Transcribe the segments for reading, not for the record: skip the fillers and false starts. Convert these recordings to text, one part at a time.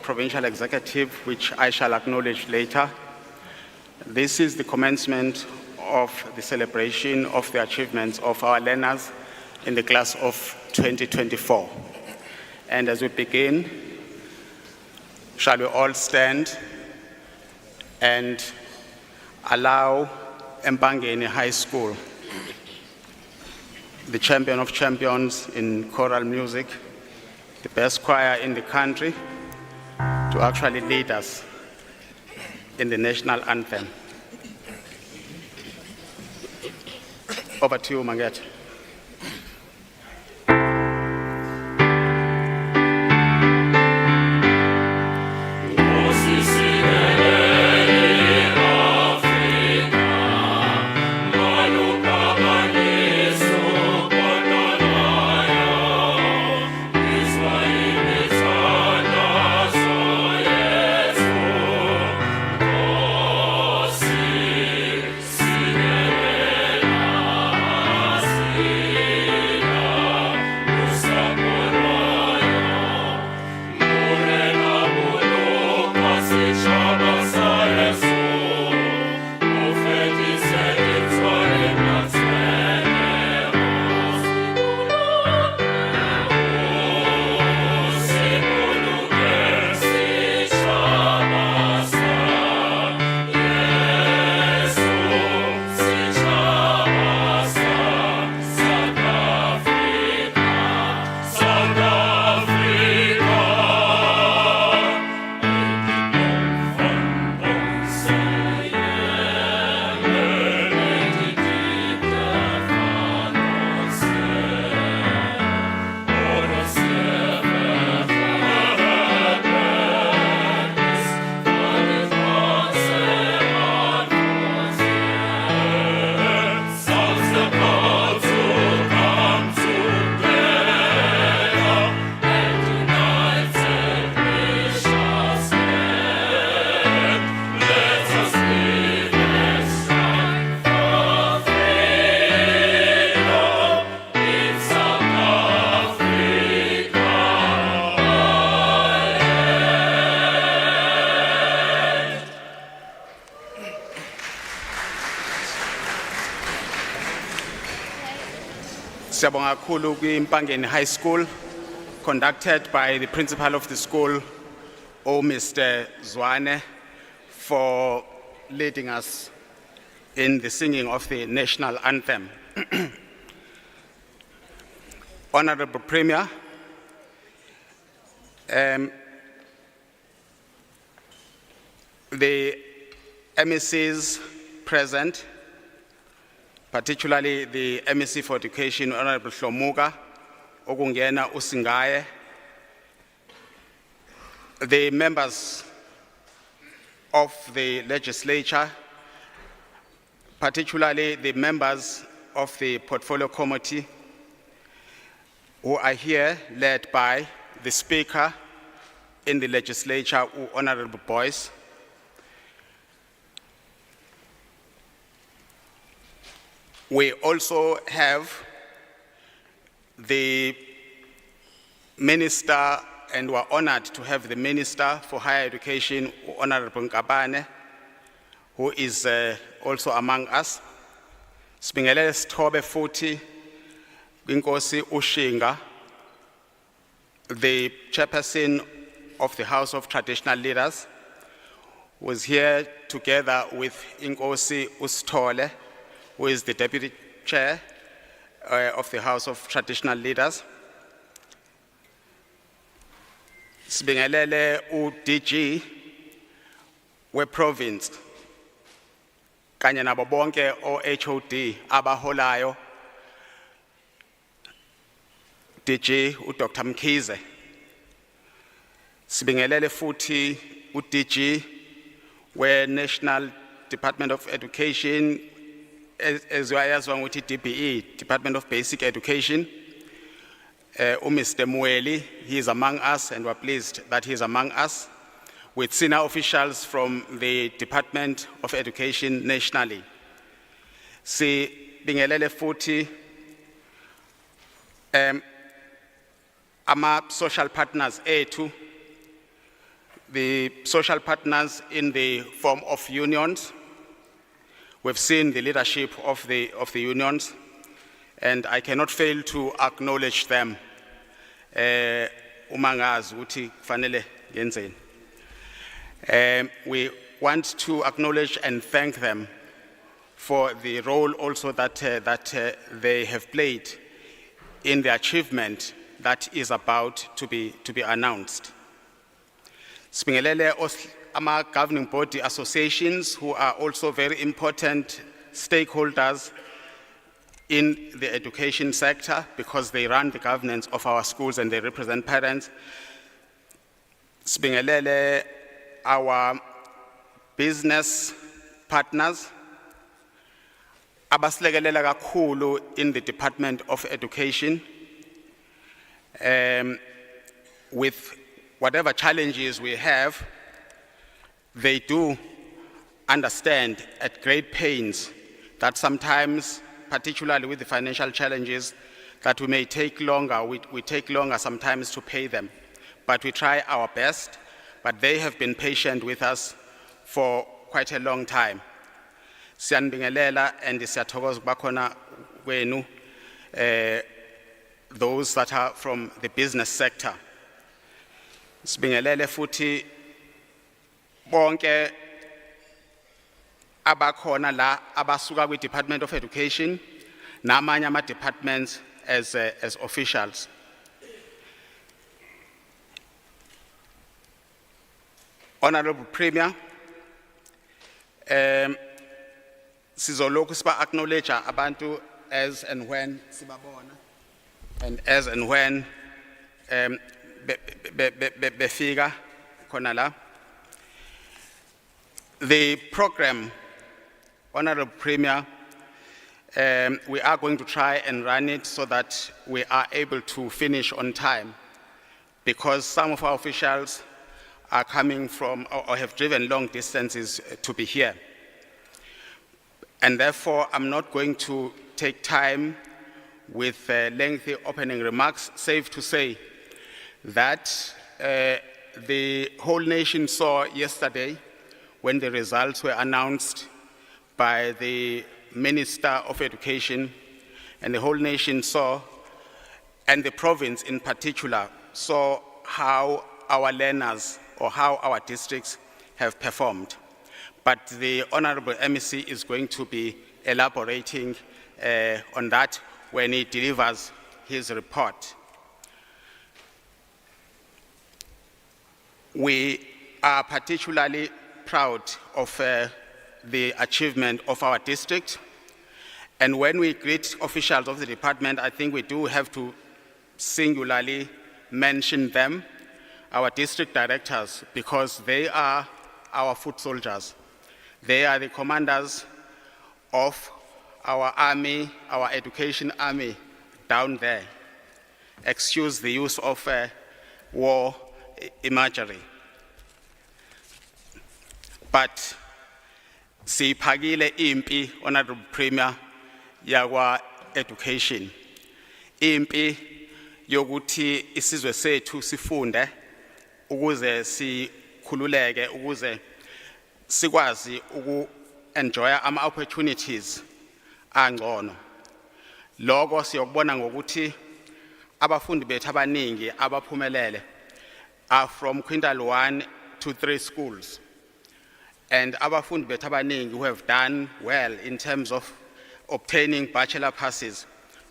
Provincial Executive, which I shall acknowledge later. This is the commencement of the celebration of the achievements of our learners in the class of 2024. And as we begin, shall we all stand and allow Mpangeni High School, the champion of champions in choral music, the best choir in the country, to actually lead us in the national anthem. Over to you, Manget. Siyabonga kakhulu kwi-Mpangeni High School, conducted by the principal of the school, Mr. Zwane, for leading us in the singing of the national anthem. Honorable Premier, the MECs present, particularly the MEC for Education, Honorable Hlomuga, Ogungena Usingaye, the members of the legislature, particularly the members of the Portfolio Committee, who are here led by the Speaker in the legislature, Honorable Boyce. We also have the Minister, and we're honored to have the Minister for Higher Education, Honorable Nkabane, who is also among us. Sibingelele Sithobe futhi Inkosi Ushinga, the chairperson of the House of Traditional Leaders, was here together with Inkosi Usithole, who is the Deputy Chair of the House of Traditional Leaders. Sibingelele u-DG we-province, kanye nabo bonke o-HOD abaholayo, DG u-Dr. Mkhize. Sibingelele futhi u-DG we-National Department of Education, as well as DBE, Department of Basic Education. Mr. Mueli, he is among us, and we're pleased that he is among us, with senior officials from the Department of Education nationally. Sibingelele futhi ama social partners ethu the social partners in the form of unions. We've seen the leadership of the unions, and I cannot fail to acknowledge them. Umangazi uthi kufanele ngenzeni. We want to acknowledge and thank them for the role also that they have played in the achievement that is about to be announced. Sibingelele ama governing body associations who are also very important stakeholders in the education sector because they run the governance of our schools and they represent parents. Sibingelele our business partners abasilekelela kakhulu in the Department of Education with whatever challenges we have. They do understand at great pains that sometimes, particularly with the financial challenges, that we may take longer, we take longer sometimes to pay them. But we try our best, but they have been patient with us for quite a long time. Siyanibingelela and siyathokoza ukubakhona kwenu, those that are from the business sector. Sibingelele futhi bonke abakhona la abasuka kwi-Department of Education namanye ama-departments as officials. Honorable Premier, sizolokhu siba acknowledge abantu as and when sibabona and as and when befika khona la. The program, Honorable Premier, we are going to try and run it so that we are able to finish on time, because some of our officials are coming from or have driven long distances to be here. And therefore, I'm not going to take time with lengthy opening remarks, save to say that the whole nation saw yesterday when the results were announced by the Minister of Education, and the whole nation saw, and the province in particular, saw how our learners or how our districts have performed. But the Honorable MEC is going to be elaborating on that when he delivers his report. We are particularly proud of the achievement of our district. And when we greet officials of the department, I think we do have to singularly mention them, our district directors, because they are our foot soldiers. They are the commanders of our army, our education army down there. Excuse the use of war imagery. But siphakile impi, Honorable Premier, yakwa education. Impi yokuthi isizwe sethu sifunde ukuze sikhululeke, ukuze sikwazi uku-enjoy ama-opportunities angcono. Lokho siyokubona ngokuthi abafundi bethu abaningi abaphumelele are from quintile 1 to 3 schools. And abafundi bethu abaningi who have done well in terms of obtaining bachelor passes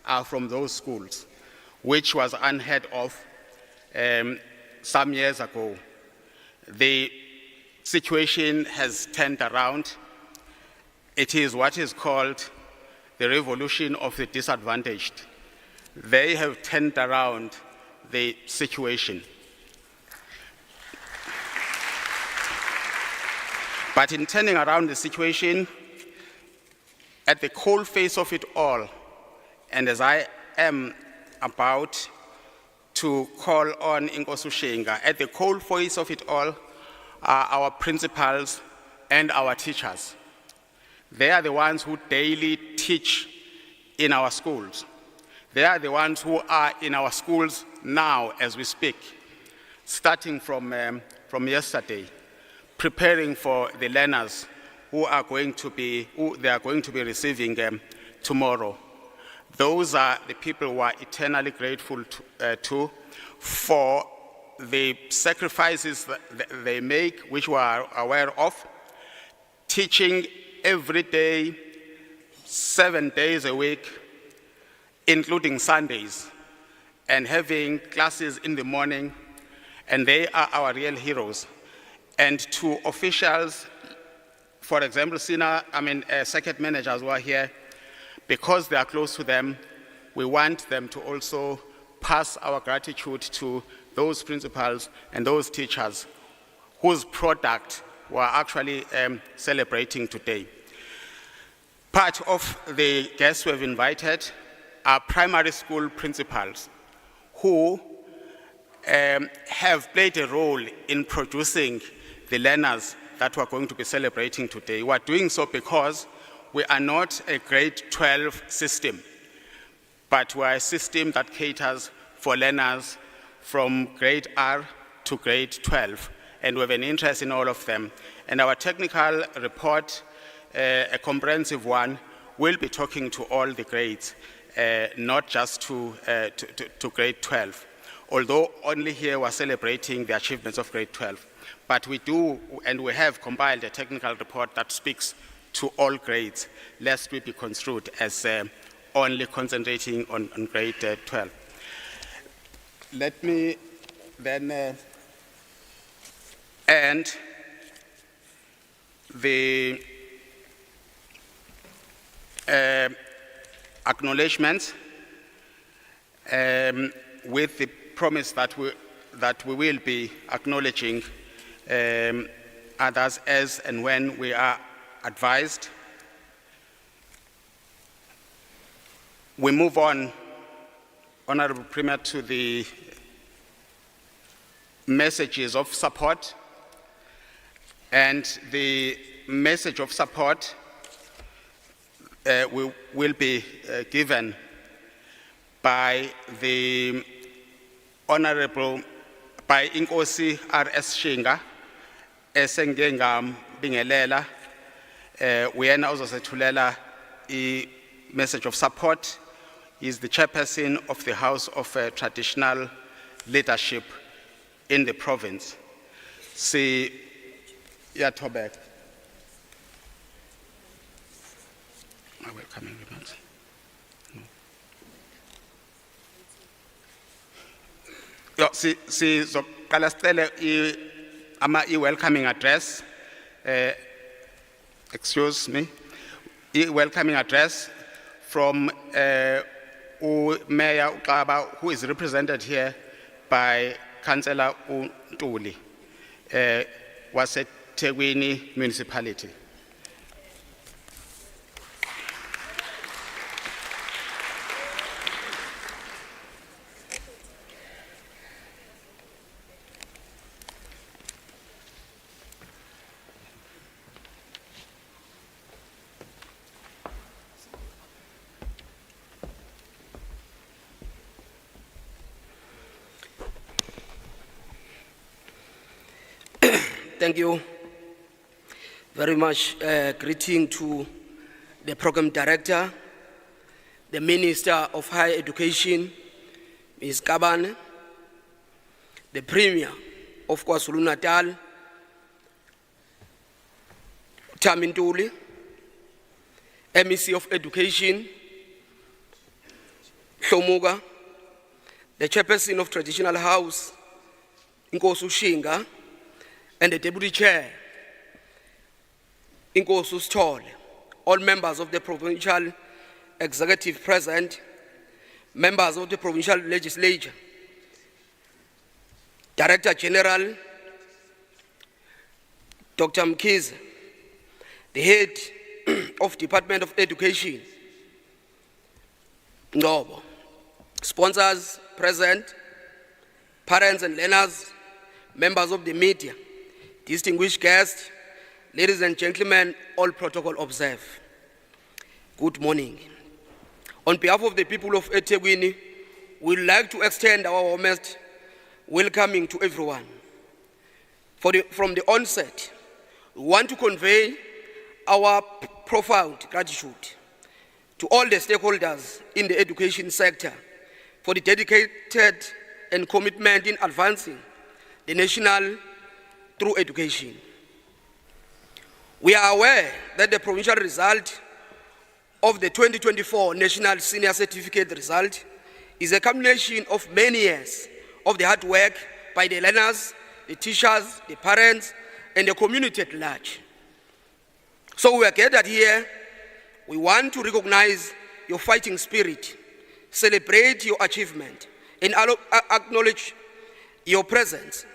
are from those schools, which was unheard of some years ago. The situation has turned around. It is what is called the revolution of the disadvantaged. They have turned around the situation. But in turning around the situation, at the cold face of it all, and as I am about to call on Inkosi Ushenga, at the cold face of it all are our principals and our teachers. They are the ones who daily teach in our schools. They are the ones who are in our schools now as we speak. starting from yesterday, preparing for the learners who they are going to be receiving tomorrow. Those are the people who are eternally grateful to for the sacrifices that they make, which we are aware of, teaching every day, 7 days a week, including Sundays, and having classes in the morning, and they are our real heroes. And to officials, for example, circuit managers who are here, because they are close to them, we want them to also pass our gratitude to those principals and those teachers whose product we are actually celebrating today. Part of the guests we have invited are primary school principals who have played a role in producing the learners that we are going to be celebrating today. We are doing so because we are not a grade 12 system, but we are a system that caters for learners from grade R to grade 12, and we have an interest in all of them. And our technical report, a comprehensive one, will be talking to all the grades, not just to grade 12. Although only here we're celebrating the achievements of grade 12. But we do, and we have compiled a technical report that speaks to all grades, lest we be construed as only concentrating on grade 12. Let me then end the acknowledgements with the promise that we will be acknowledging others as and when we are advised. We move on, Honorable Premier, to the messages of support. And the message of support will be given by the Honorable, by Inkosi R.S. Shinga, Bingelela, uyena uzosethulela i-message of support. He is the chairperson of the House of Traditional Leadership in the province. Yatobek. Welcoming remarks. Sizoqala sicele i-welcoming address. Excuse me. I-welcoming address from Mayor Uqaba, who is represented here by Councillor Untuli, waseThekwini Municipality. Thank you very much. Greeting to the Program Director, the Minister of Higher Education, Ms. Kabane, the Premier of KwaZulu-Natal, Tamintuli, MEC of Education, Hlomuga, the Chairperson of Traditional House, Nkosi Shinga, and the Deputy Chair, Nkosi Sithole, all members of the Provincial Executive present, members of the Provincial Legislature, Director General, Dr. Mkhize, the Head of Department of Education, Ngobo, sponsors present, parents and learners, members of the media, distinguished guests, ladies and gentlemen, all protocol observed. Good morning. On behalf of the people of eThekwini, we'd like to extend our warmest welcoming to everyone. From the onset, we want to convey our profound gratitude to all the stakeholders in the education sector for the dedicated and commitment in advancing the national through education. We are aware that the provincial result of the 2024 National Senior Certificate result is a culmination of many years of the hard work by the learners, the teachers, the parents, and the community at large. So we are gathered here. We want to recognize your fighting spirit, celebrate your achievement, and acknowledge your presence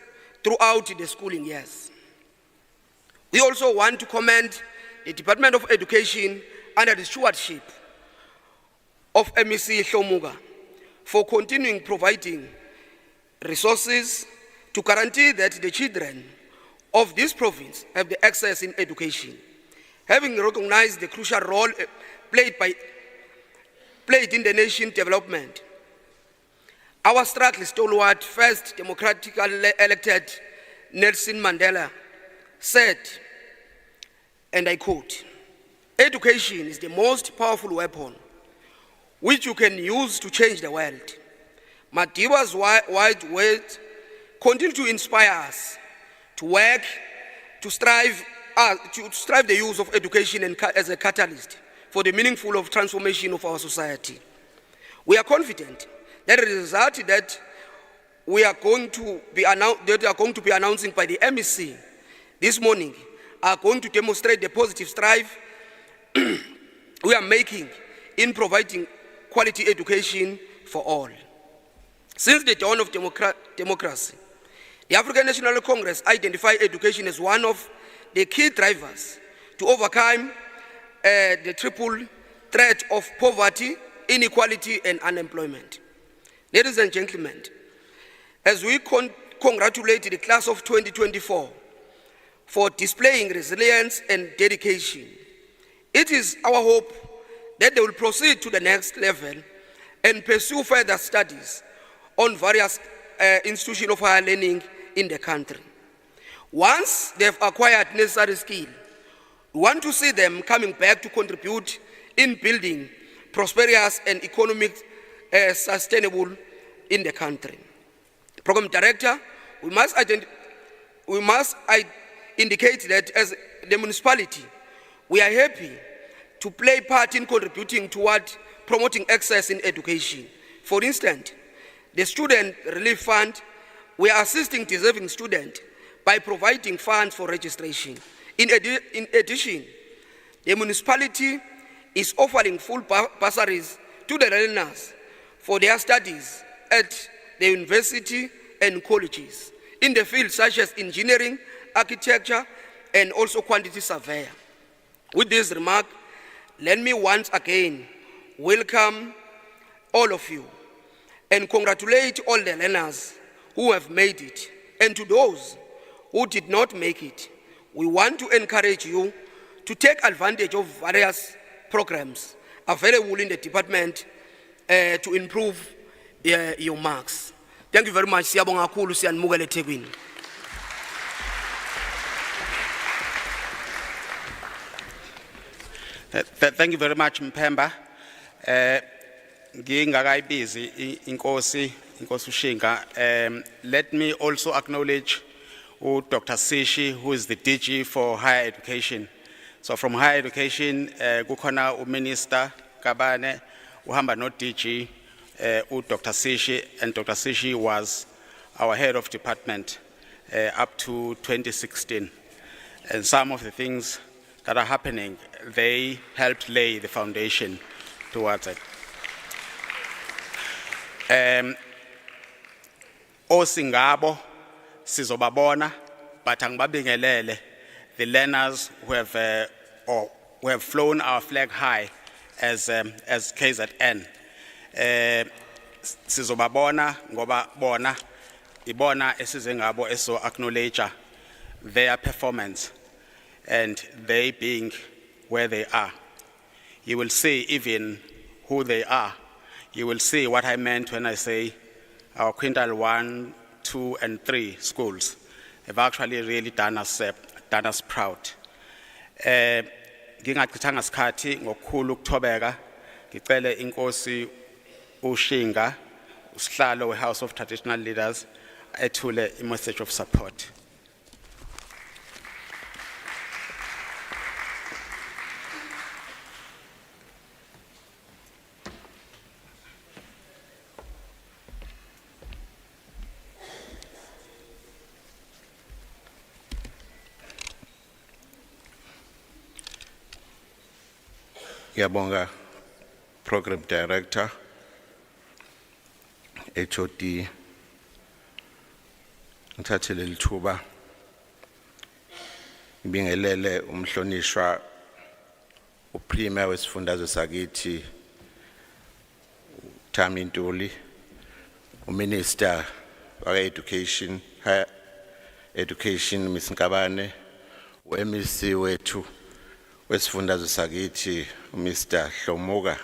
throughout the schooling years. We also want to commend the Department of Education under the stewardship of MEC Shomuga for continuing providing resources to guarantee that the children of this province have the access in education, having recognized the crucial role played in the nation's development. Our struggling stalwart, first democratically elected Nelson Mandela said, and I quote, "Education is the most powerful weapon which you can use to change the world." Madiba's wide words continue to inspire us to work, to strive the use of education as a catalyst for the meaningful of transformation of our society. We are confident that the result that we are going to be announcing by the MEC this morning are going to demonstrate the positive strive we are making in providing quality education for all. Since the dawn of democracy, the African National Congress identified education as one of the key drivers to overcome the triple threat of poverty, inequality, and unemployment. Ladies and gentlemen, as we congratulate the class of 2024 for displaying resilience and dedication, it is our hope that they will proceed to the next level and pursue further studies on various institutions of higher learning in the country. Once they have acquired necessary skill, we want to see them coming back to contribute in building prosperous and economic sustainable in the country. Program Director, we must indicate that as the municipality, we are happy to play part in contributing toward promoting access in education. For instance, the Student Relief Fund, we are assisting deserving students by providing funds for registration. In addition, the municipality is offering full bursaries to the learners for their studies at the university and colleges in the fields such as engineering, architecture, and also quantity surveyor. With this remark, let me once again welcome all of you and congratulate all the learners who have made it. And to those who did not make it, we want to encourage you to take advantage of various programs available in the department to improve your marks. Thank you very much. Siyabonga kakhulu, siyanimukela eThekwini. Thank you very much, Mpemba. Ngingakayibizi inkosi Ushinga. Let me also acknowledge Dr. Sishi, who is the DG for Higher Education. So from Higher Education, kukhona Minister Kabane, uhamba no DG, Dr. Sishi, and Dr. Sishi was our head of department up to 2016. And some of the things that are happening, they helped lay the foundation towards it. Osingabo sizobabona, but angibabingelele the learners who have flown our flag high as KZN. Sizobabona ngoba bona ibona esize ngabo eso acknowledge their performance and they being where they are. You will see even who they are. You will see what I meant when I say our quintile 1 2 and 3 schools have actually really done us proud. Ngingachithanga isikhathi ngokukhulu ukuthobeka ngicele inkosi uShinga usihlalo weHouse of Traditional Leaders ethule a message of support. Ngiyabonga Program Director HOD ngithathe leli thuba ngibingelele umhlonishwa uPremier wesifundazwe sakithi Thami Ntuli uMinister wa-Education Higher Education Ms Nkabane uMC wethu wesifundazwe sakithi Mr Hlomuka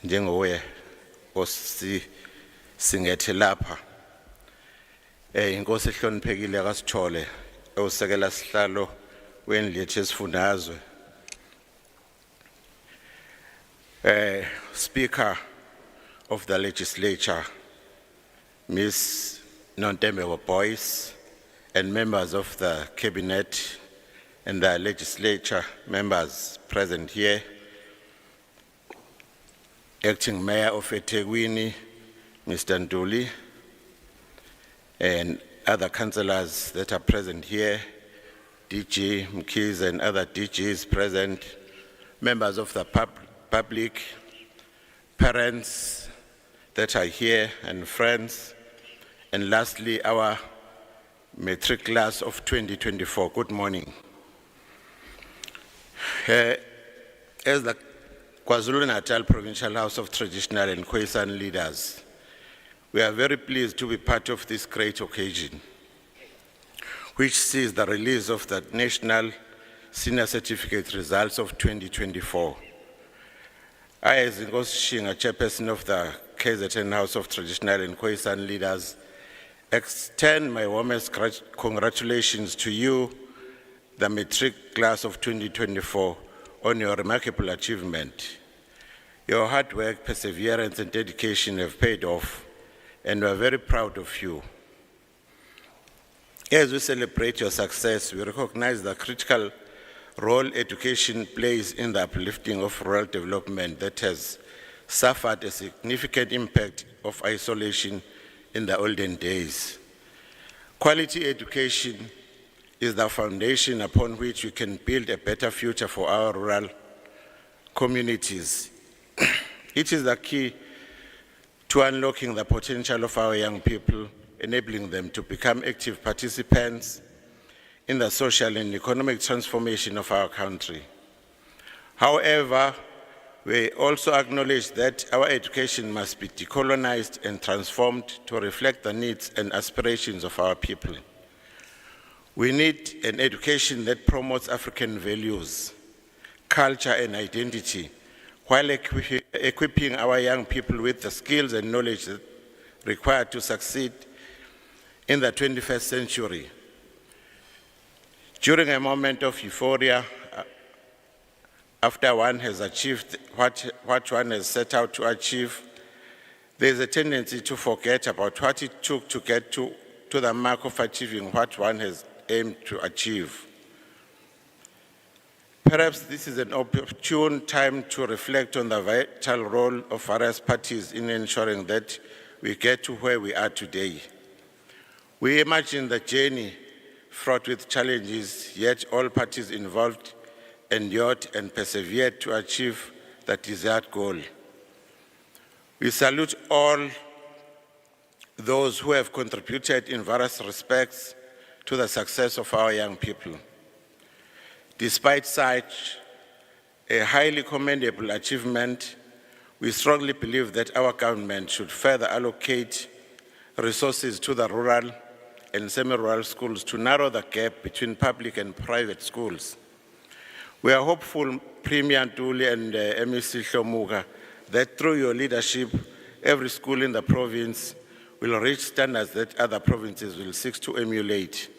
njengowe singethe lapha inkosi ehloniphekile kaSithole usekela sihlalo wendlu yethu yesifundazwe Speaker of the Legislature Ms Nontembewa Boyce and members of the Cabinet and the legislature members present here, Acting Mayor of eThekwini, Mr. Ntuli, and other councillors that are present here, DG Mkhize and other DGs present, members of the public, parents that are here and friends, and lastly, our Matric class of 2024. Good morning. As the KwaZulu-Natal Provincial House of Traditional and KZN Leaders, we are very pleased to be part of this great occasion, which sees the release of the National Senior Certificate results of 2024. I, as Inkosi Shinga, Chairperson of the KZN House of Traditional and KZN Leaders, extend my warmest congratulations to you, the Matric class of 2024, on your remarkable achievement. Your hard work, perseverance, and dedication have paid off, and we are very proud of you. As we celebrate your success, we recognize the critical role education plays in the uplifting of rural development that has suffered a significant impact of isolation in the olden days. Quality education is the foundation upon which we can build a better future for our rural communities. It is the key to unlocking the potential of our young people, enabling them to become active participants in the social and economic transformation of our country. However, we also acknowledge that our education must be decolonized and transformed to reflect the needs and aspirations of our people. We need an education that promotes African values, culture, and identity, while equipping our young people with the skills and knowledge required to succeed in the 21st century. During a moment of euphoria, after one has achieved what one has set out to achieve, there is a tendency to forget about what it took to get to the mark of achieving what one has aimed to achieve. Perhaps this is an opportune time to reflect on the vital role of various parties in ensuring that we get to where we are today. We imagine the journey fraught with challenges, yet all parties involved endured and persevered to achieve the desired goal. We salute all those who have contributed in various respects to the success of our young people. Despite such a highly commendable achievement, we strongly believe that our government should further allocate resources to the rural and semi-rural schools to narrow the gap between public and private schools. We are hopeful, Premier Ntuli and MEC Hlomuka, that through your leadership, every school in the province will reach standards that other provinces will seek to emulate.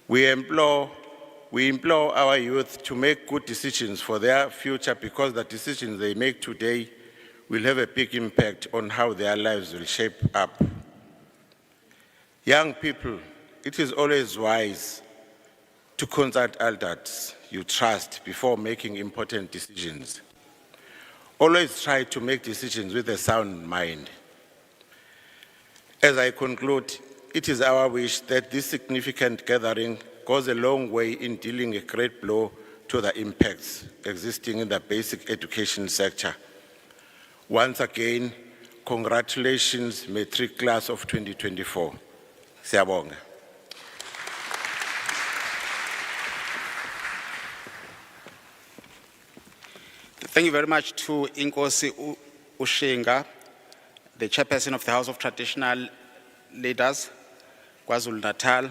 We implore our youth to make good decisions for their future, because the decisions they make today will have a big impact on how their lives will shape up. Young people, it is always wise to consult elders you trust before making important decisions. Always try to make decisions with a sound mind. As I conclude, it is our wish that this significant gathering goes a long way in dealing a great blow to the impacts existing in the basic education sector. Once again, congratulations, Matric class of 2024. Siyabonga. Thank you very much to Inkosi Ushinga, the chairperson of the House of Traditional Leaders, KwaZulu-Natal,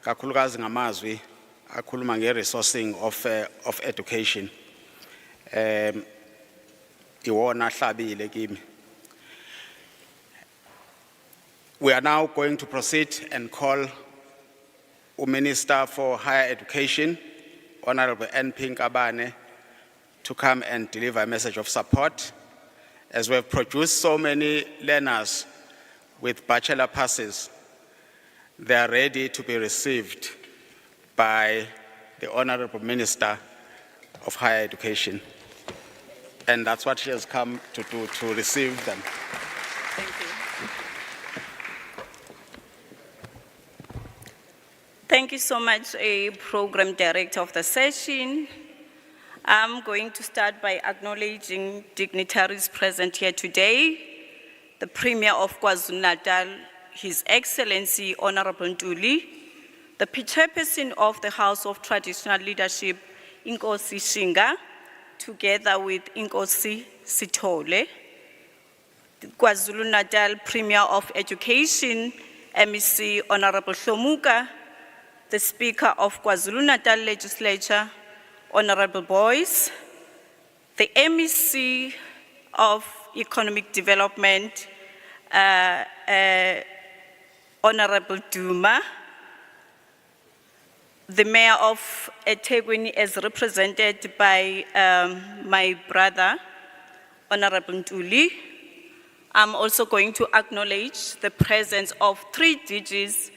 kakhulukazi ngamazwi akhuluma nge-resourcing of education. Iwona hlabile kimi. We are now going to proceed and call the Minister for Higher Education, Honorable N. Nkabane, to come and deliver a message of support. As we have produced so many learners with bachelor passes, they are ready to be received by the Honorable Minister of Higher Education. And that's what she has come to do, to receive them. Thank you. Thank you so much, Program Director of the session. I'm going to start by acknowledging dignitaries present here today. The Premier of KwaZulu-Natal, His Excellency Honorable Ntuli, the Chairperson of the House of Traditional Leadership, Inkosi Shinga, together with Inkosi Sithole, the KwaZulu-Natal Premier of Education, MEC Honorable Hlomuka, the Speaker of KwaZulu-Natal Legislature, Honorable Boyce, the MEC of Economic Development, Honorable Duma, the Mayor of eThekwini as represented by my brother, Honorable Ntuli. I'm also going to acknowledge the presence of 3 DGs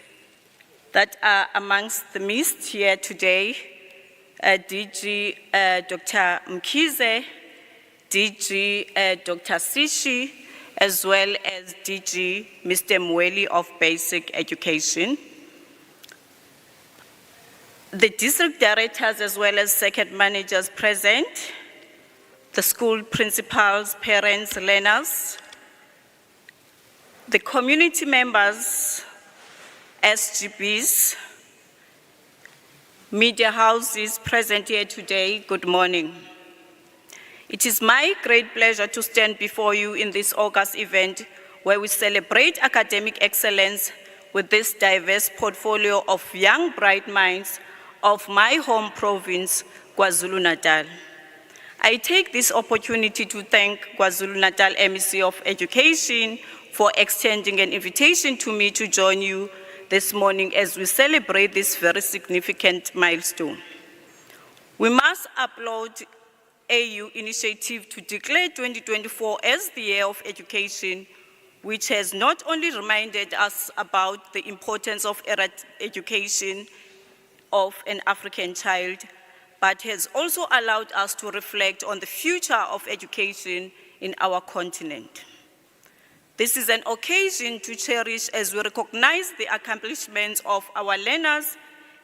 that are amongst the midst here today. DG Dr. Mkhize, DG Dr. Sishi, as well as DG Mr. Mweli of Basic Education. The district directors as well as circuit managers present, the school principals, parents, learners, the community members, SGBs, media houses present here today, good morning. It is my great pleasure to stand before you in this August event where we celebrate academic excellence with this diverse portfolio of young bright minds of my home province, KwaZulu-Natal. I take this opportunity to thank KwaZulu-Natal MEC of Education for extending an invitation to me to join you this morning as we celebrate this very significant milestone. We must applaud AU initiative to declare 2024 as the year of education, which has not only reminded us about the importance of education of an African child, but has also allowed us to reflect on the future of education in our continent. This is an occasion to cherish as we recognize the accomplishments of our learners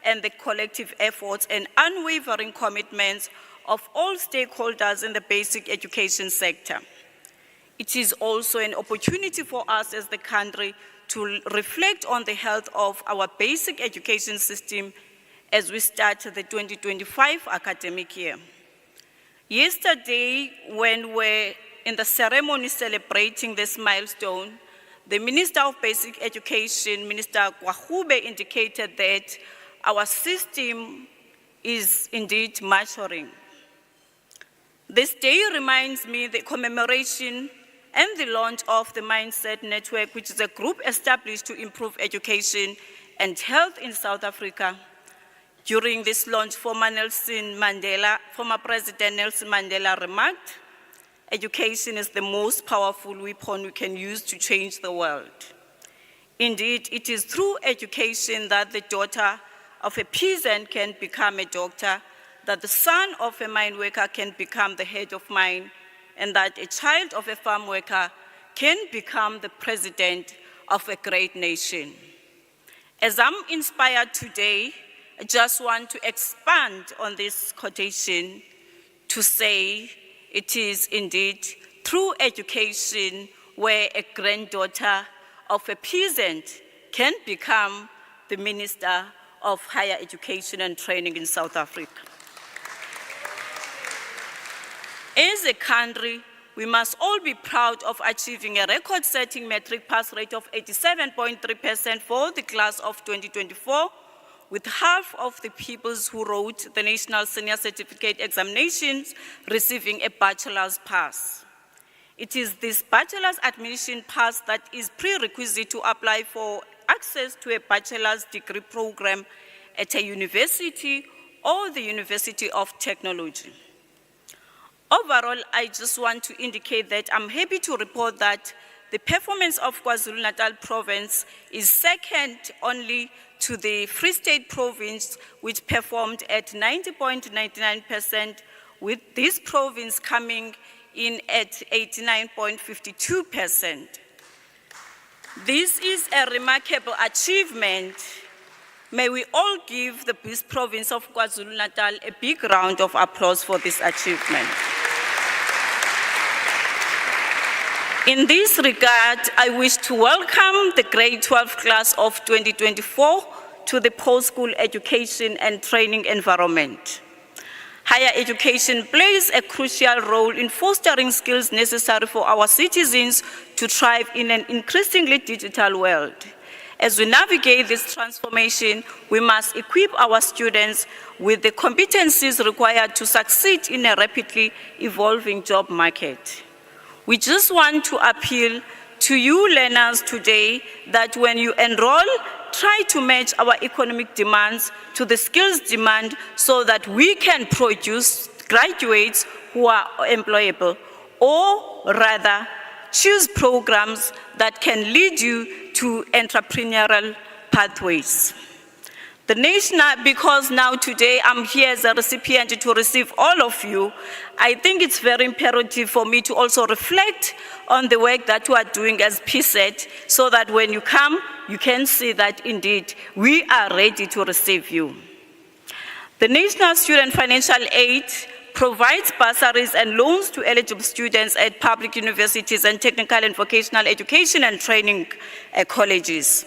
and the collective efforts and unwavering commitments of all stakeholders in the basic education sector. It is also an opportunity for us as the country to reflect on the health of our basic education system as we start the 2025 academic year. Yesterday, when we're in the ceremony celebrating this milestone, the Minister of Basic Education, Minister Kwahube, indicated that our system is indeed maturing. This day reminds me the commemoration and the launch of the Mindset Network, which is a group established to improve education and health in South Africa. During this launch, former President Nelson Mandela remarked, "Education is the most powerful weapon we can use to change the world." Indeed, it is through education that the daughter of a peasant can become a doctor, that the son of a mine worker can become the head of mine, and that a child of a farm worker can become the president of a great nation. As I'm inspired today, I just want to expand on this quotation to say it is indeed through education where a granddaughter of a peasant can become the Minister of Higher Education and Training in South Africa. As a country, we must all be proud of achieving a record-setting matric pass rate of 87.3% for the class of 2024, with half of the pupils who wrote the National Senior Certificate Examinations receiving a bachelor's pass. It is this bachelor's admission pass that is prerequisite to apply for access to a bachelor's degree program at a university or the University of Technology. Overall, I just want to indicate that I'm happy to report that the performance of KwaZulu-Natal province is second only to the Free State province, which performed at 90.99%, with this province coming in at 89.52%. This is a remarkable achievement. May we all give the Peace Province of KwaZulu-Natal a big round of applause for this achievement. In this regard, I wish to welcome the grade 12 class of 2024 to the post-school education and training environment. Higher education plays a crucial role in fostering skills necessary for our citizens to thrive in an increasingly digital world. As we navigate this transformation, we must equip our students with the competencies required to succeed in a rapidly evolving job market. We just want to appeal to you learners today that when you enroll, try to match our economic demands to the skills demand so that we can produce graduates who are employable, or rather, choose programs that can lead you to entrepreneurial pathways. The national, because now today I'm here as a recipient to receive all of you, I think it's very imperative for me to also reflect on the work that we are doing as PSET, so that when you come, you can see that indeed we are ready to receive you. The National Student Financial Aid provides bursaries and loans to eligible students at public universities and technical and vocational education and training colleges.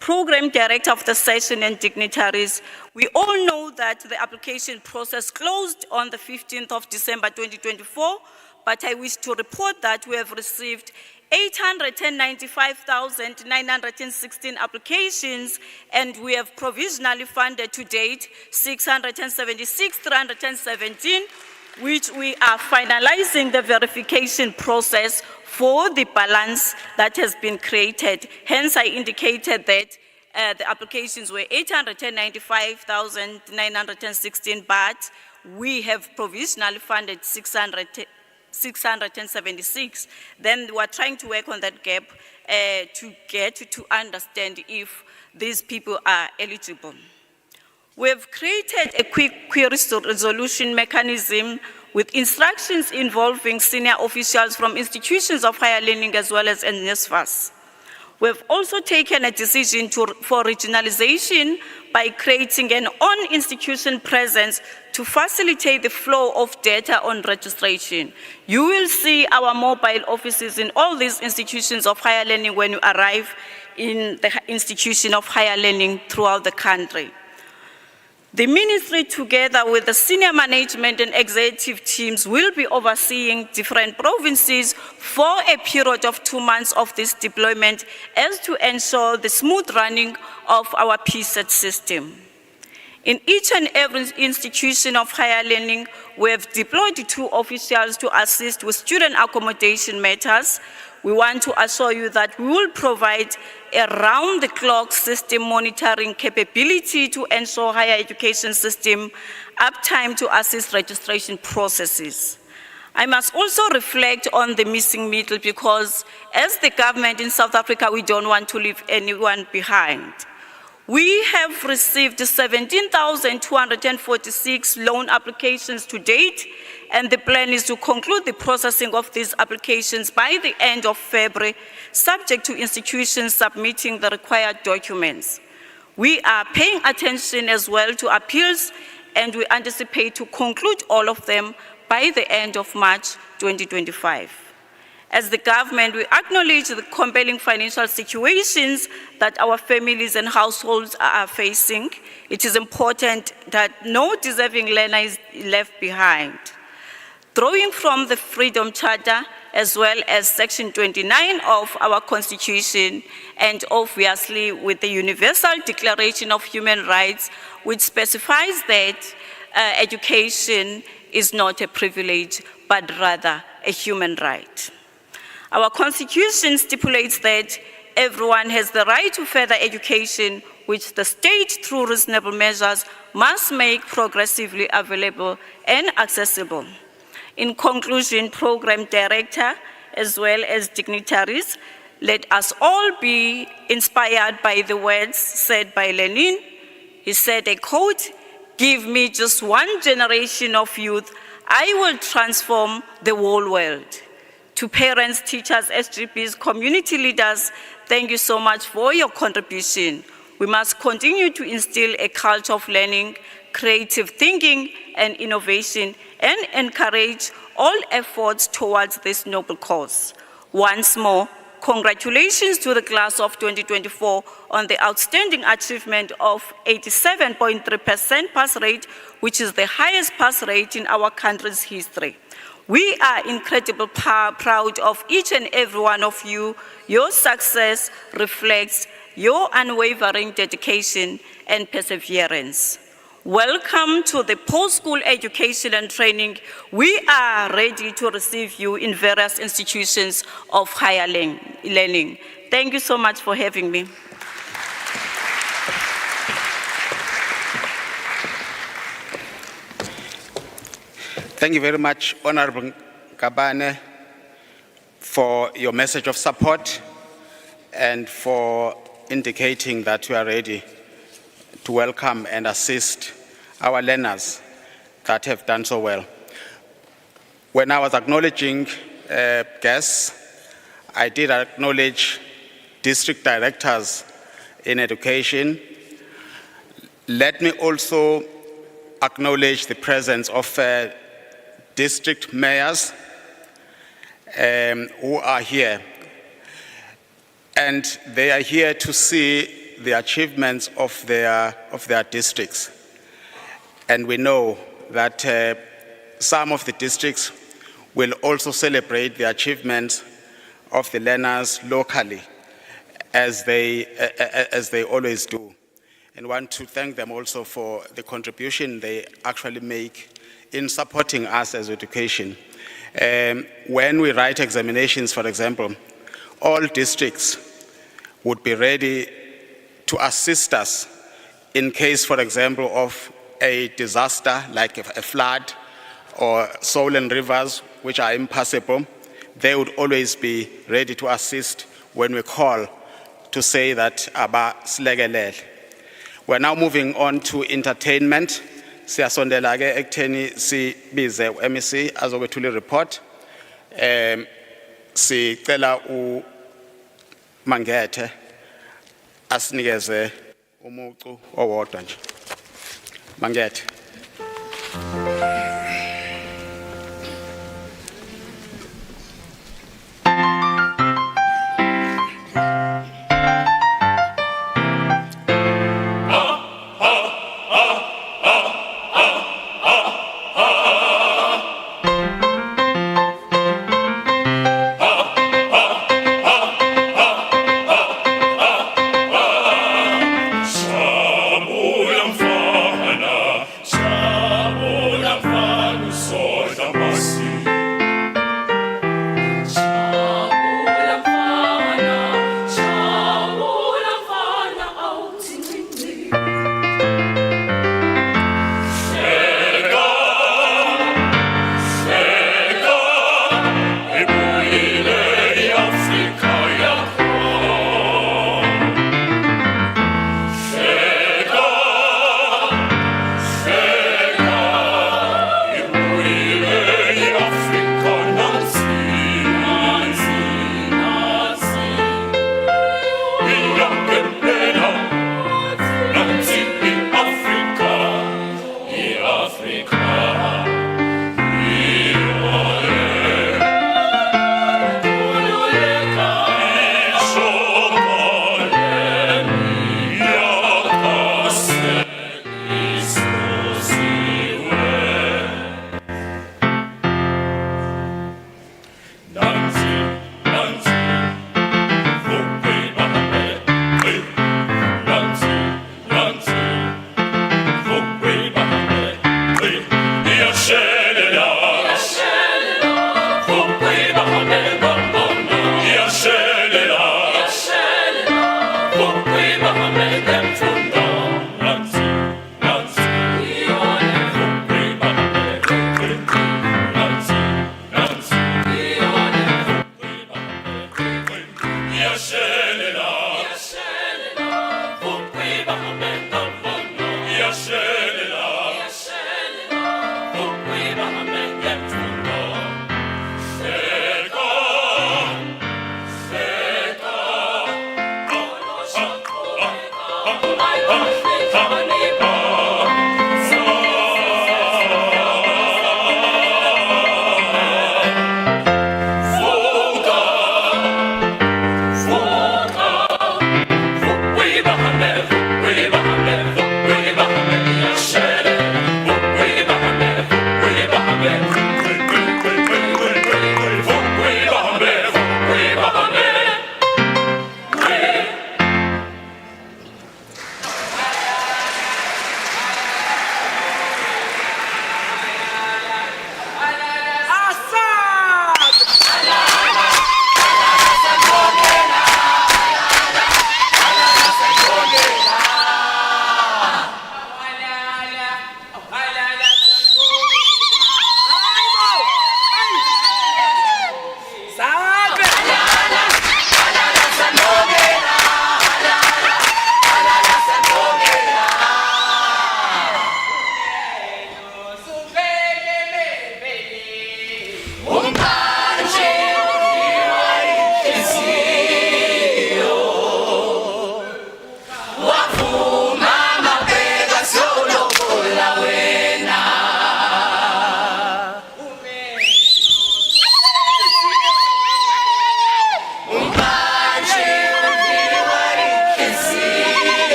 Program Director of the session and dignitaries, we all know that the application process closed on the 15th of December 2024, but I wish to report that we have received 895,916 applications, and we have provisionally funded to date 676,317, which we are finalizing the verification process for the balance that has been created. Hence, I indicated that the applications were 895,916, but we have provisionally funded 676. Then we are trying to work on that gap to get to understand if these people are eligible. We have created a quick query resolution mechanism with instructions involving senior officials from institutions of higher learning as well as NSFAS. We have also taken a decision for regionalization by creating an on-institution presence to facilitate the flow of data on registration. You will see our mobile offices in all these institutions of higher learning when you arrive in the institution of higher learning throughout the country. The ministry, together with the senior management and executive teams, will be overseeing different provinces for a period of 2 months of this deployment, as to ensure the smooth running of our PSET system. In each and every institution of higher learning, we have deployed 2 officials to assist with student accommodation matters. We want to assure you that we will provide a round-the-clock system monitoring capability to ensure higher education system uptime to assist registration processes. I must also reflect on the missing middle because as the government in South Africa, we don't want to leave anyone behind. We have received 17,246 loan applications to date, and the plan is to conclude the processing of these applications by the end of February, subject to institutions submitting the required documents. We are paying attention as well to appeals, and we anticipate to conclude all of them by the end of March 2025. As the government, we acknowledge the compelling financial situations that our families and households are facing. It is important that no deserving learner is left behind. Drawing from the Freedom Charter, as well as Section 29 of our Constitution, and obviously with the Universal Declaration of Human Rights, which specifies that education is not a privilege, but rather a human right. Our Constitution stipulates that everyone has the right to further education, which the state, through reasonable measures, must make progressively available and accessible. In conclusion, Program Director, as well as dignitaries, let us all be inspired by the words said by Lenin. He said, a quote, "Give me just one generation of youth, I will transform the whole world." To parents, teachers, SGPs, community leaders, thank you so much for your contribution. We must continue to instill a culture of learning, creative thinking, and innovation, and encourage all efforts towards this noble cause. Once more, congratulations to the class of 2024 on the outstanding achievement of 87.3% pass rate, which is the highest pass rate in our country's history. We are incredibly proud of each and every one of you. Your success reflects your unwavering dedication and perseverance. Welcome to the post-school education and training. We are ready to receive you in various institutions of higher learning. Thank you so much for having me. Thank you very much, Honorable Kabane, for your message of support and for indicating that you are ready to welcome and assist our learners that have done so well. When I was acknowledging guests, I did acknowledge district directors in education. Let me also acknowledge the presence of district mayors who are here. And they are here to see the achievements of their districts. And we know that some of the districts will also celebrate the achievements of the learners locally, as they always do. And want to thank them also for the contribution they actually make in supporting us as education. When we write examinations, for example, all districts would be ready to assist us in case, for example, of a disaster like a flood or swollen rivers which are impassable. They would always be ready to assist when we call to say that aba silekelele. We're now moving on to entertainment. Siyasondela ke ekutheni sibize MEC azokwethula report. Sicela uMangethe asinikeze umucu owodwa nje. Mangethe. Samuyamfana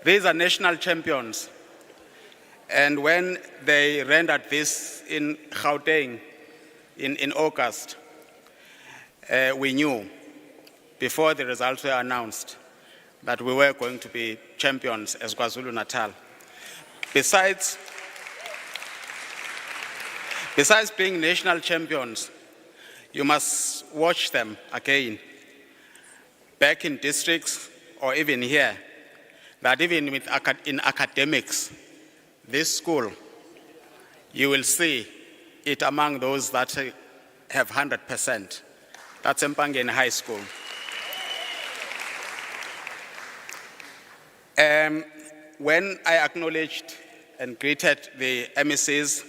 These are national champions. And when they rendered this in Gauteng in August, we knew before the results were announced that we were going to be champions as KwaZulu-Natal. Besides being national champions, you must watch them again, back in districts or even here, that even in academics, this school, you will see it among those that have 100%. That's Mpangeni High School. When I acknowledged and greeted the MECs,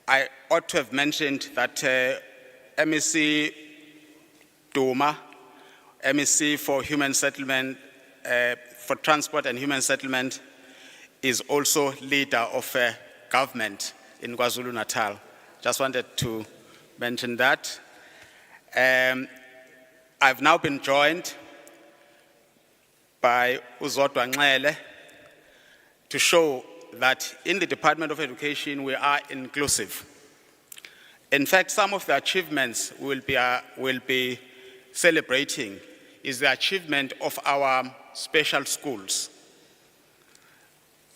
I ought to have mentioned that MEC Duma, MEC for Human Settlement, for Transport and Human Settlement, is also leader of government in KwaZulu-Natal. Just wanted to mention that. I've now been joined by Uzodwa Nxele to show that in the Department of Education we are inclusive. In fact, some of the achievements we'll be celebrating is the achievement of our special schools.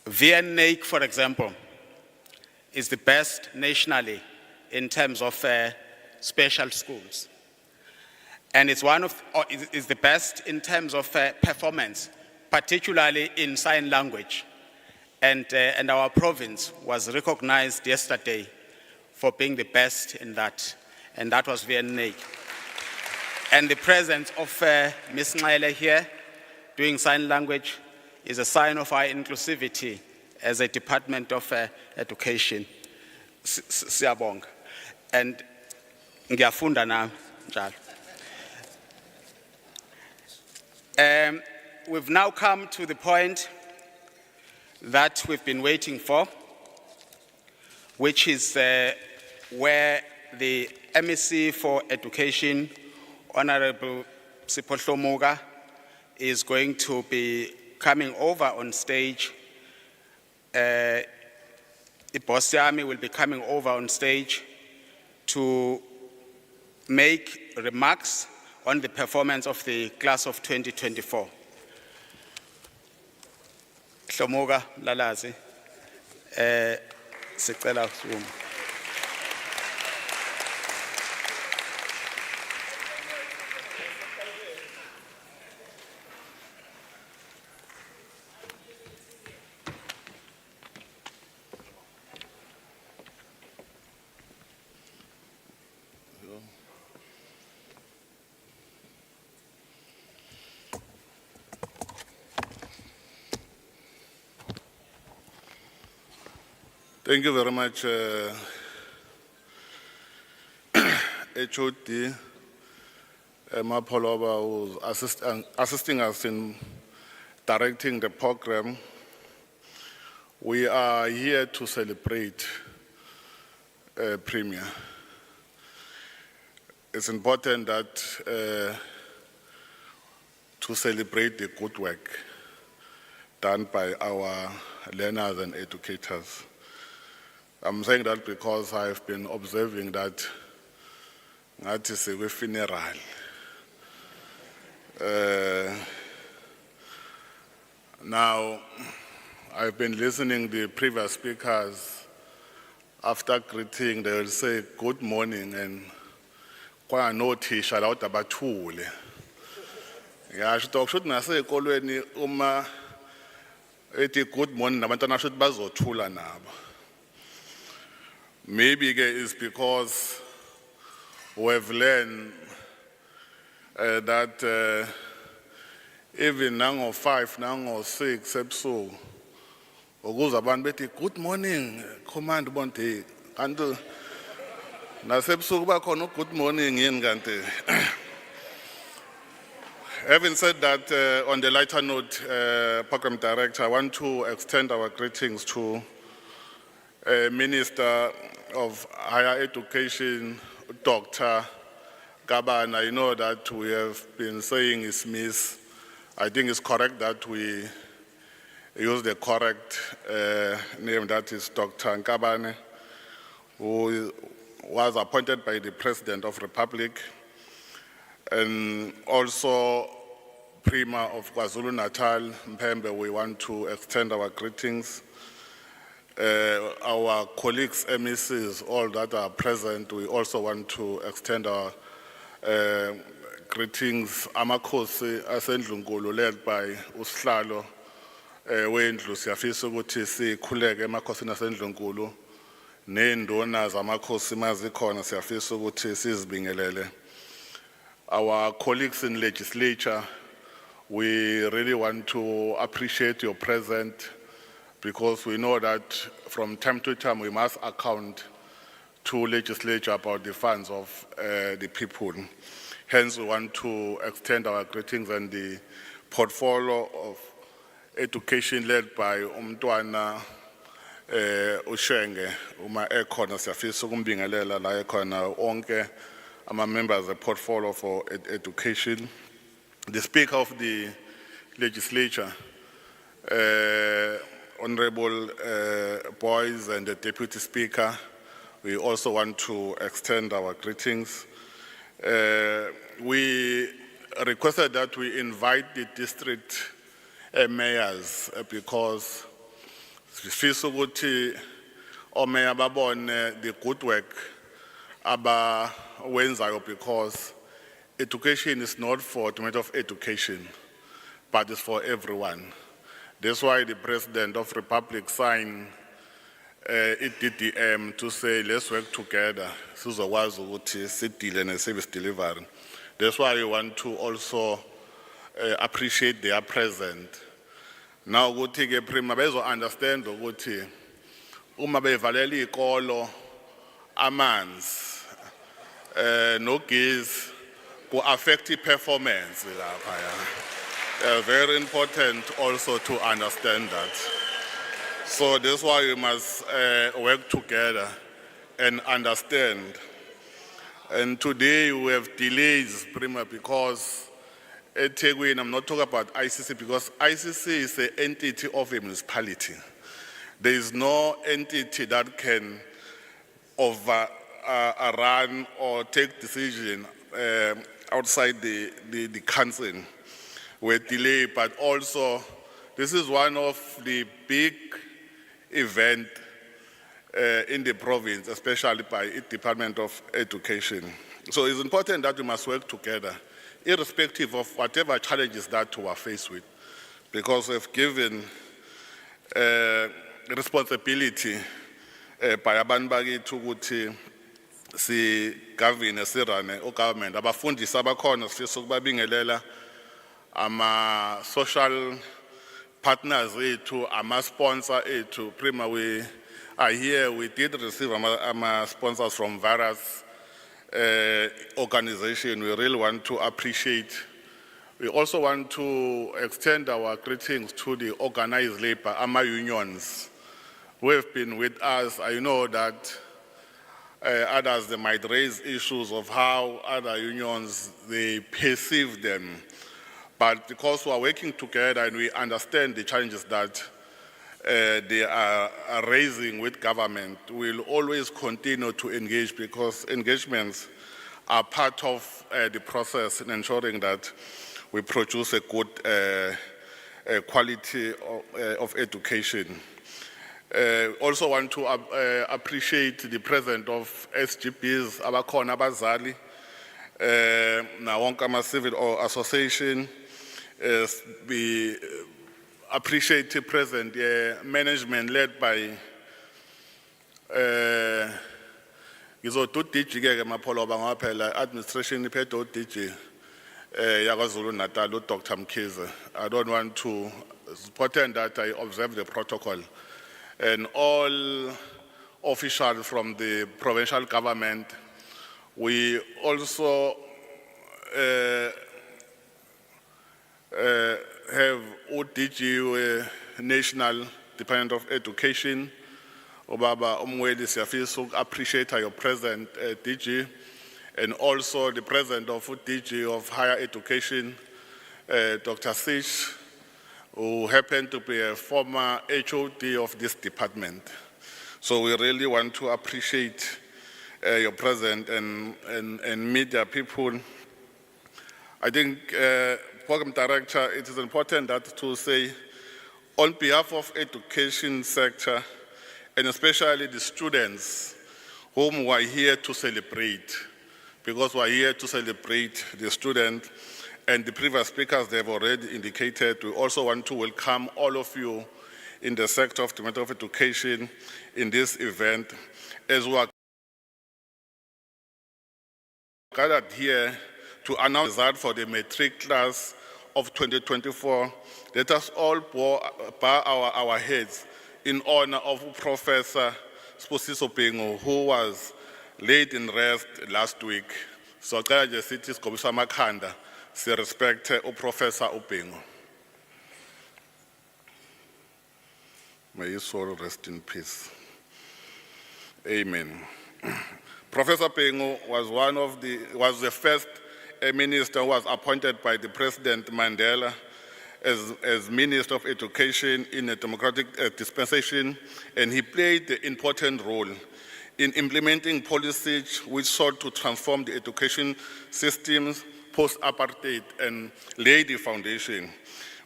VNAIC, for example, is the best nationally in terms of special schools. And it's is the best in terms of performance, particularly in sign language. And our province was recognized yesterday for being the best in that, and that was VNAIC. And the presence of Ms. Nxele here doing sign language is a sign of our inclusivity as a Department of Education. Siyabonga. And ngiyafunda na njalo. We've now come to the point that we've been waiting for, which is where the MEC for Education, Honorable Siphohlo Muga, is going to be coming over on stage. Ibosiami will be coming over on stage to make remarks on the performance of the class of 2024. Hlomuga Lalazi, sicela usuma. Thank you very much, HOD Mapolova, who's assisting us in directing the program. We are here to celebrate Premier. It's important that to celebrate the good work done by our learners and educators. I'm saying that because I've been observing that that is a funeral. Now, I've been listening to the previous speakers. After greeting, they will say good morning and kwa noti shout out about tool. Yeah, I should talk should not say kolweni uma eti good morning nabantwana should bazothula nabo. Maybe it's because we have learned that even now 5, now 6 episode, good morning, command bonte, and good morning in. Having said that, on the lighter note, Program Director, I want to extend our greetings to Minister of Higher Education, Dr. Gabana. I know that we have been saying is Miss, I think it's correct that we use the correct name, that is Dr. Nkabane, who was appointed by the President of the Republic, and also Prima of KwaZulu-Natal, Mpembe. We want to extend our greetings. Our colleagues, MECs, all that are present, we also want to extend our greetings. Amakhosi asendlunkulu, led by usihlalo wendlu, siyafisa ukuthi sikhuleke emakhosini asendlunkulu, nenduna zamakhosi mazikhona siyafisa ukuthi sizibingelele. Our colleagues in legislature, we really want to appreciate your presence, because we know that from time to time we must account to legislature about the funds of the people. Hence, we want to extend our greetings, and the portfolio of education led by Umntwana Ushenge, uma ekhona siyafisa ukumbingelela la ekhona onke ama-members of the portfolio for education. The Speaker of the Legislature, Honorable Boys, and the Deputy Speaker, we also want to extend our greetings. We requested that we invite the district mayors because sifisa ukuthi omeya babone the good work abawenzayo, because education is not for Department of Education, but it's for everyone. That's why the President of the Republic signed DDM to say, let's work together. Sizokwazi ukuthi sidile ne-service delivery. That's why we want to also appreciate their presence. Now, ukuthi ke Prima bezo understand ukuthi uma bevalela ikolo amanzi no gezi ku affect performance lapha. Very important also to understand that. So that's why we must work together and understand. And today we have delays, Prima, because eThekwini, I'm not talking about ICC, because ICC is an entity of a municipality. There is no entity that can run or take decision outside the council with delay, but also this is one of the big events in the province, especially by the Department of Education. So it's important that we must work together, irrespective of whatever challenges that we are faced with, because we've given responsibility by abantu bakithi ukuthi si governance sirane o government abafundisi abakhona sifisa ukubabingelela ama social partners ethu, ama sponsor ethu. Prima, we are here, we did receive ama sponsors from various organizations. We really want to appreciate. We also want to extend our greetings to the organized labor, ama unions, who have been with us. I know that others, they might raise issues of how other unions, they perceive them. But because we are working together and we understand the challenges that they are raising with government, we'll always continue to engage, because engagements are part of the process in ensuring that we produce a good quality of education. Also want to appreciate the presence of SGBs, abakhona abazali, na wonke ama-civil or association. We appreciate the present management led by DG administration DG Natal, Dr. Mkhize. I don't want to, it's important that I observe the protocol. And all officials from the provincial government, we also have ODG, National Department of Education. Obaba Omweli siyafisa appreciate your presence, DG, and also the president of DG of Higher Education, Dr. Sich, who happened to be a former HOD of this department. So we really want to appreciate your presence and media people. I think, Program Director, it is important that to say, on behalf of education sector, and especially the students whom we are here to celebrate, because we are here to celebrate the student, and the previous speakers, they have already indicated, we also want to welcome all of you in the sector of the matter of education in this event, as we are gathered here to announce that for the Matric class of 2024, let us all bow our heads in honor of Professor Sposiso Pengo, who was laid in rest last week. So, Kaya City Skobisa Makhanda, se respect Professor Upengo. May his soul rest in peace. Amen. Professor Pengo was the first minister who was appointed by the President Mandela as Minister of Education in a democratic dispensation, and he played an important role in implementing policies which sought to transform the education systems post-apartheid and lay the foundation.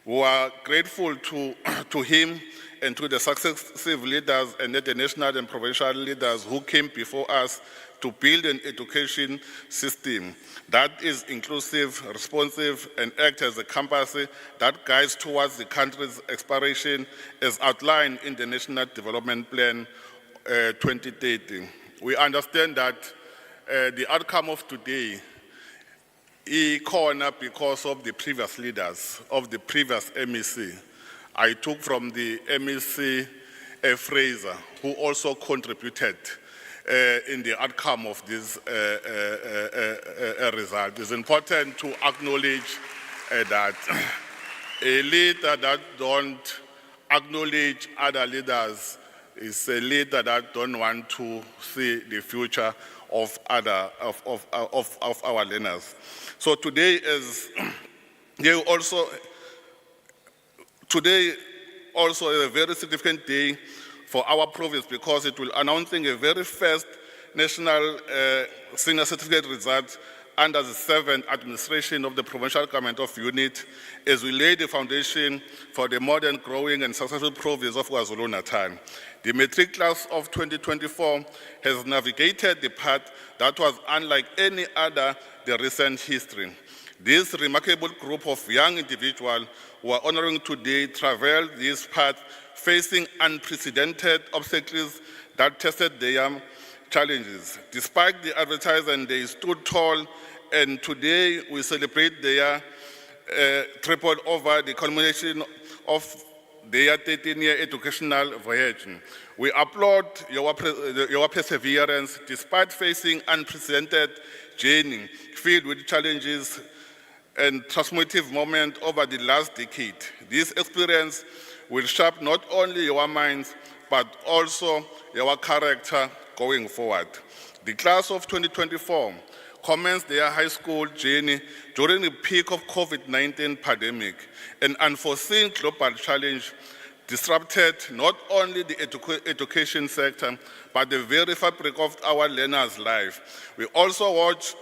We are grateful to him and to the successive leaders and the national and provincial leaders who came before us to build an education system that is inclusive, responsive, and act as a compass that guides towards the country's aspiration as outlined in the National Development Plan 2030. We understand that the outcome of today is corner because of the previous leaders of the previous MEC. I took from the MEC Fraser, who also contributed in the outcome of this result. It's important to acknowledge that a leader that don't acknowledge other leaders is a leader that don't want to see the future of our learners. So today is today also is a very significant day for our province because it will announcing a very first national senior certificate result under the 7th administration of the provincial government of unit as we lay the foundation for the modern, growing and successful province of KwaZulu-Natal. The Matric class of 2024 has navigated the path that was unlike any other the recent history. This remarkable group of young individuals who are honoring today traveled this path facing unprecedented obstacles that tested their challenges. Despite the advertising, they stood tall, and today we celebrate their tripled over the culmination of their 13-year educational voyage. We applaud your perseverance despite facing unprecedented journey filled with challenges and transformative moments over the last decade. This experience will shape not only your minds, but also your character going forward. The class of 2024 commenced their high school journey during the peak of COVID-19 pandemic. An unforeseen global challenge disrupted not only the education sector, but the very fabric of our learners' life. We also watched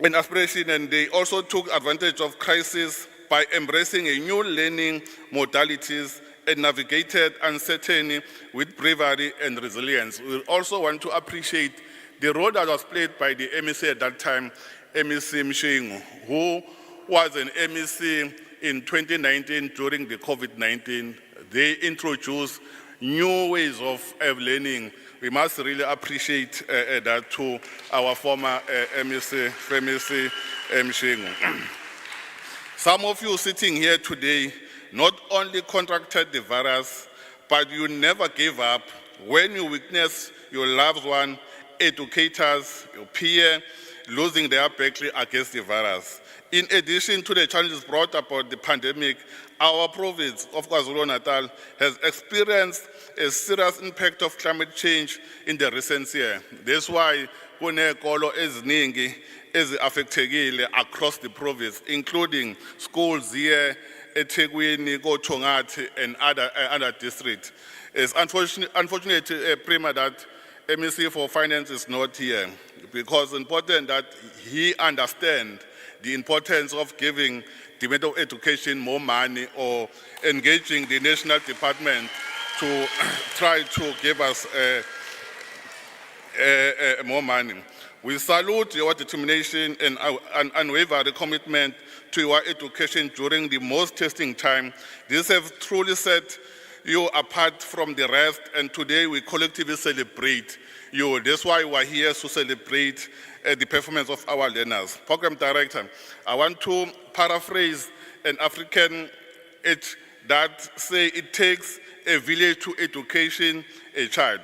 an aspiration, and they also took advantage of crisis by embracing a new learning modalities and navigated uncertainty with bravery and resilience. We also want to appreciate the role that was played by the MEC at that time, MEC Mshingu, who was an MEC in 2019 during the COVID-19. They introduced new ways of learning. We must really appreciate that to our former MEC Mshingu. Some of you sitting here today not only contracted the virus, but you never gave up when you witnessed your loved one, educators, your peer, losing their battle against the virus. In addition to the challenges brought about the pandemic, our province of KwaZulu-Natal has experienced a serious impact of climate change in the recent year. That's why kunekolo eziningi ezi-affectekile across the province, including schools here at Tegwini, Gochongati, and other districts. It's unfortunate, Prima, that MEC for Finance is not here, because it's important that he understand the importance of giving the Department of Education more money or engaging the National Department to try to give us more money. We salute your determination and unwavering commitment to your education during the most testing time. This has truly set you apart from the rest, and today we collectively celebrate you. That's why we're here to celebrate the performance of our learners. Program Director, I want to paraphrase an African adage that say it takes a village to education a child.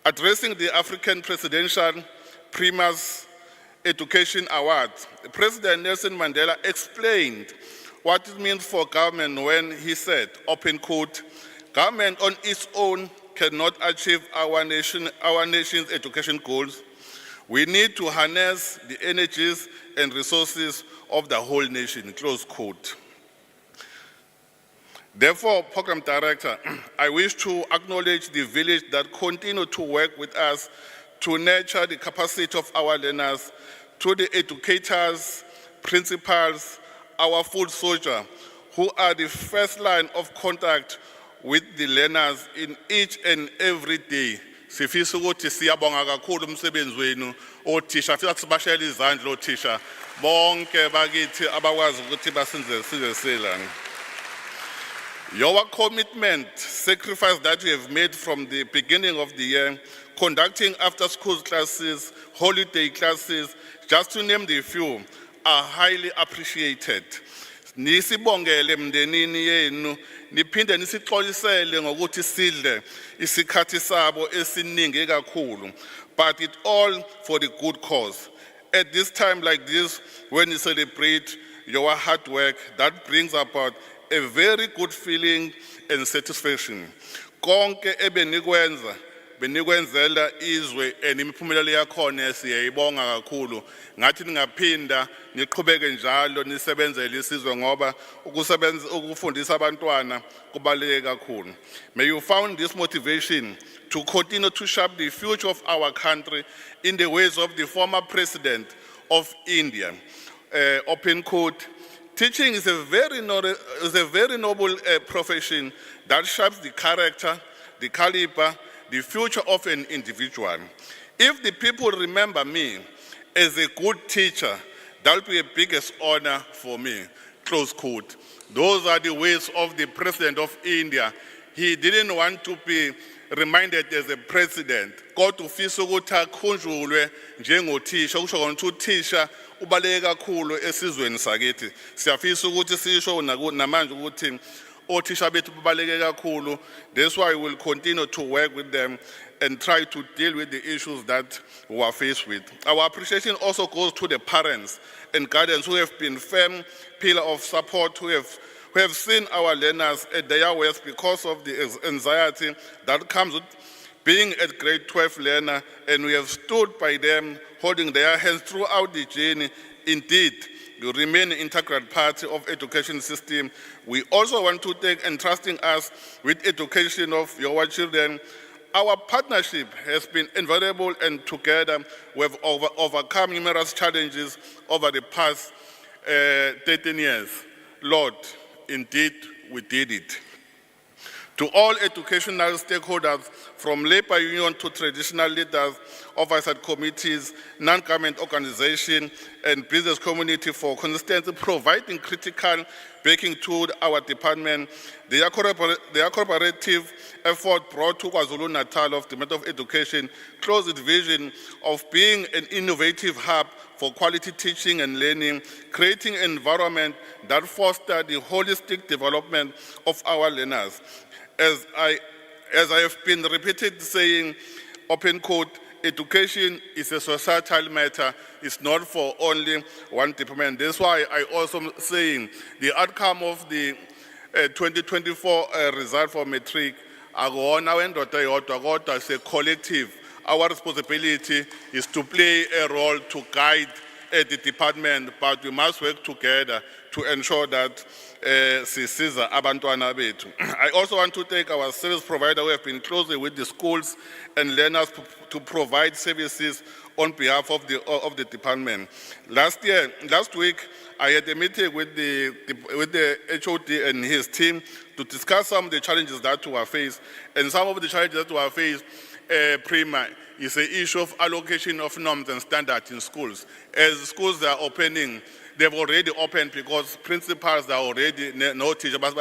Addressing the African Presidential Primus Education Award, President Nelson Mandela explained what it means for government when he said, open quote, "Government on its own cannot achieve our nation's education goals. We need to harness the energies and resources of the whole nation," close quote. Therefore, Program Director, I wish to acknowledge the village that continue to work with us to nurture the capacity of our learners, to the educators, principals, our foot soldiers, who are the first line of contact with the learners in each and every day. Sifisa ukuthi siyabonga kakhulu umsebenzi wenu othisha, fisa sibashayela izandla othisha bonke bakithi abakwazi ukuthi basenzelani. Your commitment, sacrifice that you have made from the beginning of the year, conducting after-school classes, holiday classes, just to name the few, are highly appreciated. Nisibongele mndenini yenu, niphinde nisixolisele ngokuthi sidle isikhathi sabo esiningi kakhulu, but it all for the good cause. At this time like this, when you celebrate your hard work, that brings about a very good feeling and satisfaction. Konke ebenikwenza, benikwenzela izwe enimiphumelelo yakhona siyayibonga kakhulu. Ngathi ningaphinda niqhubeke njalo nisebenzele isizwe ngoba ukufundisa abantwana kubaluleke kakhulu. May you find this motivation to continue to shape the future of our country in the ways of the former president of India. Open quote, "Teaching is a very noble profession that shapes the character, the caliber, the future of an individual. If the people remember me as a good teacher, that will be a biggest honor for me," close quote. Those are the words of the President of India. He didn't want to be reminded as a president. Kodwa ufisa ukuthi akhunjulwe njengothisha, kusho khona ukuthi uthisha ubaluleke kakhulu esizweni sakithi. Siyafisa ukuthi sisho namanje ukuthi othisha bethu babaluleke kakhulu. That's why we will continue to work with them and try to deal with the issues that we are faced with. Our appreciation also goes to the parents and guardians who have been firm pillar of support, who have seen our learners at their worst because of the anxiety that comes with being a grade 12 learner, and we have stood by them, holding their hands throughout the journey. Indeed, you remain an integral part of education system. We also want to thank entrusting us with education of your children. Our partnership has been invaluable, and together we have overcome numerous challenges over the past 13 years. Lord, indeed, we did it. To all educational stakeholders, from labor union to traditional leaders, oversight committees, non-government organizations, and business community for constantly providing critical backing to our department. Their cooperative effort brought to KwaZulu-Natal of the Department of Education close its vision of being an innovative hub for quality teaching and learning, creating an environment that fosters the holistic development of our learners. As I have been repeated saying, open quote, education is a societal matter. It's not for only one department. That's why I also saying the outcome of the 2024 result for Matric, it's a collective our responsibility is to play a role to guide the department, but we must work together to ensure that sisiza abantwana bethu. I also want to thank our service provider who have been closely with the schools and learners to provide services on behalf of the department. Last week, I had a meeting with the HOD and his team to discuss some of the challenges that we face. And some of the challenges that we face, Prima, is the issue of allocation of norms and standards in schools. As schools are opening, they've already opened because principals are already no teacher, but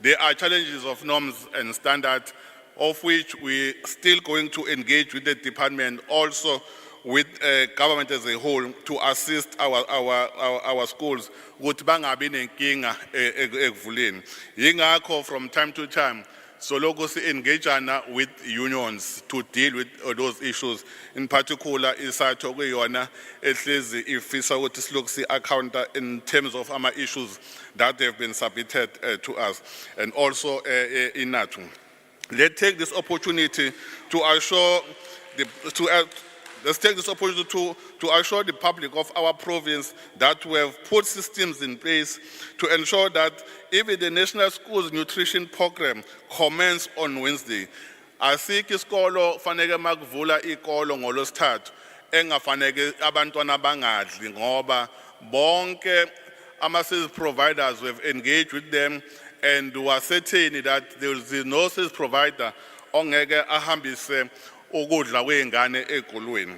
there are challenges of norms and standards, of which we're still going to engage with the department, also with government as a whole, to assist our schools with bangabi nenkinga ekuvuleni. Yingakho from time to time, so logo si engage with unions to deal with those issues. In particular, isatho kuyona ehlezi ifisa ukuthi siloku si account in terms of our issues that have been submitted to us, and also in NATO. Let's take this opportunity to assure Let's take this opportunity to assure the public of our province that we have put systems in place to ensure that even the National Schools Nutrition Program commences on Wednesday. Asikho isikolo fanele makuvula ikolo ngolosithathu engafanele abantwana bangadli ngoba bonke ama-service providers we have engaged with them, and we are certain that there is no service provider ongeke ahambise ukudla kwezingane ezikolweni.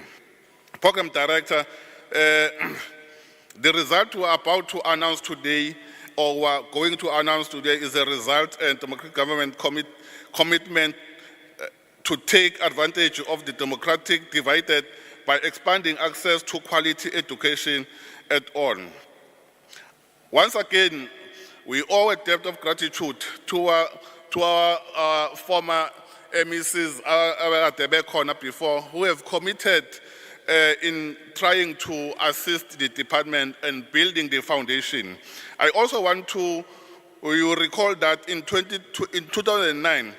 Program Director, the result we are about to announce today, or we are going to announce today, is a result and democratic government commitment to take advantage of the democratic divided by expanding access to quality education at all. Once again, we owe a debt of gratitude to our former MECs before, who have committed in trying to assist the department and building the foundation. I also want to, you recall that in 2009,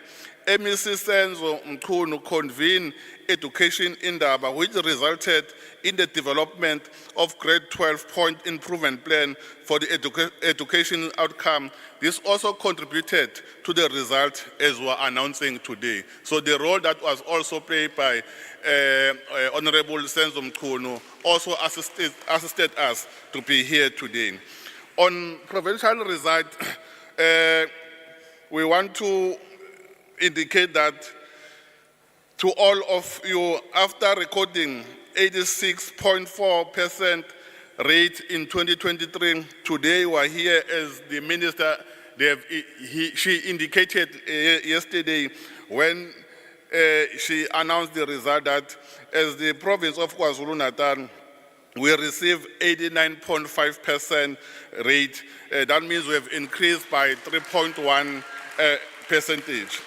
MEC Senzo Mkhunu convened Education Indaba, which resulted in the development of grade 12 point improvement plan for the education outcome. This also contributed to the result as we are announcing today. So the role that was also played by Honorable Senzo Mkhunu also assisted us to be here today. On provincial result, we want to indicate that to all of you, after recording 86.4% rate in 2023, today we are here as the minister. She indicated yesterday when she announced the result that as the province of KwaZulu-Natal, we received 89.5% rate. That means we have increased by 3.1 percentage.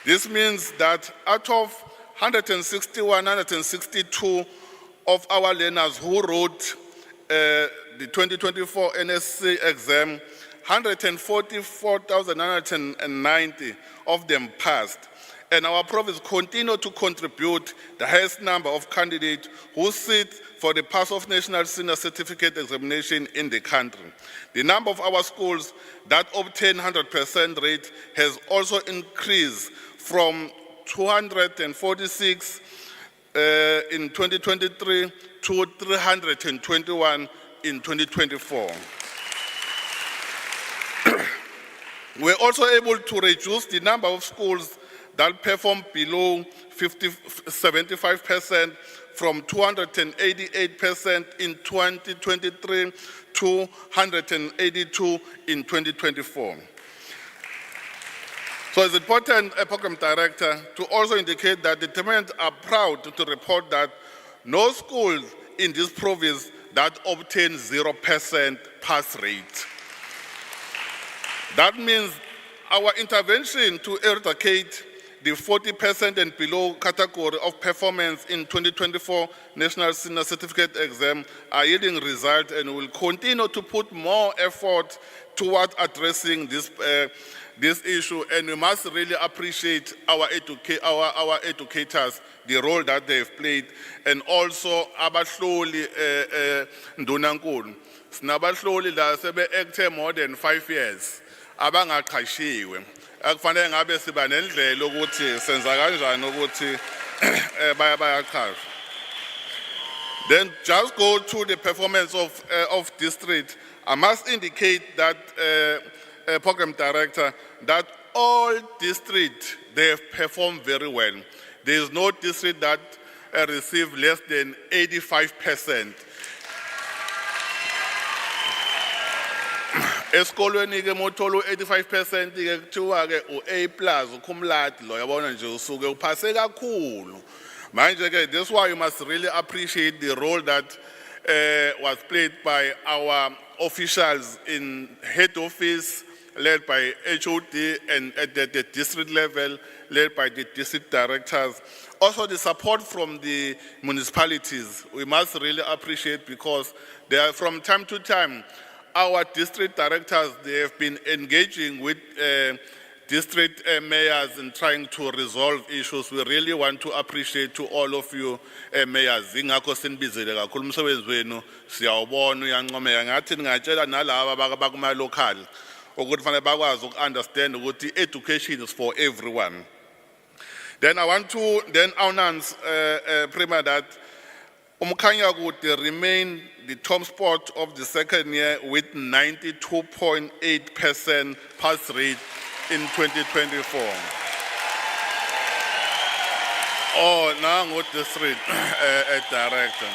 This means that out of 162 of our learners who wrote the 2024 NSC exam, 144,990 of them passed. And our province continued to contribute the highest number of candidates who sit for the Pass of National Senior Certificate examination in the country. The number of our schools that obtain 100% rate has also increased from 246 in 2023 to 321 in 2024. We're also able to reduce the number of schools that perform below 75% from 288% in 2023 to 182 in 2024. So it's important, Program Director, to also indicate that the department are proud to report that no schools in this province that obtain 0% pass rate. That means our intervention to eradicate the 40% and below category of performance in 2024 National Senior Certificate exam are yielding results, and will continue to put more effort toward addressing this issue. And we must really appreciate our educators, the role that they've played, and also abahloli ndunankulu. Sinabahloli la sebe acte more than 5 years. Abangaqashiwe. Akufanele ngabe siba nendlela ukuthi senza kanjani ukuthi bayaqashwa. Then just go to the performance of district. I must indicate that program director that all districts, they have performed very well. There is no district that received less than 85%. Esikolweni ke motolo 85% ke kuthiwa ke u-A+ ukhumlati lo yabona nje usuke uphase kakhulu. Manje ke that's why you must really appreciate the role that was played by our officials in head office, led by HOD, and at the district level, led by the district directors. Also the support from the municipalities, we must really appreciate, because they are, from time to time, our district directors, they have been engaging with district mayors and trying to resolve issues. We really want to appreciate to all of you mayors. Ingakho sinibizele kakhulu umsebenzi wenu, siyawubona uyancomeka. Ngathi ngingatshela nalaba bakuma local ukuthi fanele bakwazi uku-understand ukuthi education is for everyone. Then I want to announce Prima that Umkhanyakude remained the top spot of the second year with 92.8% pass rate in 2024. Oh, now what district director.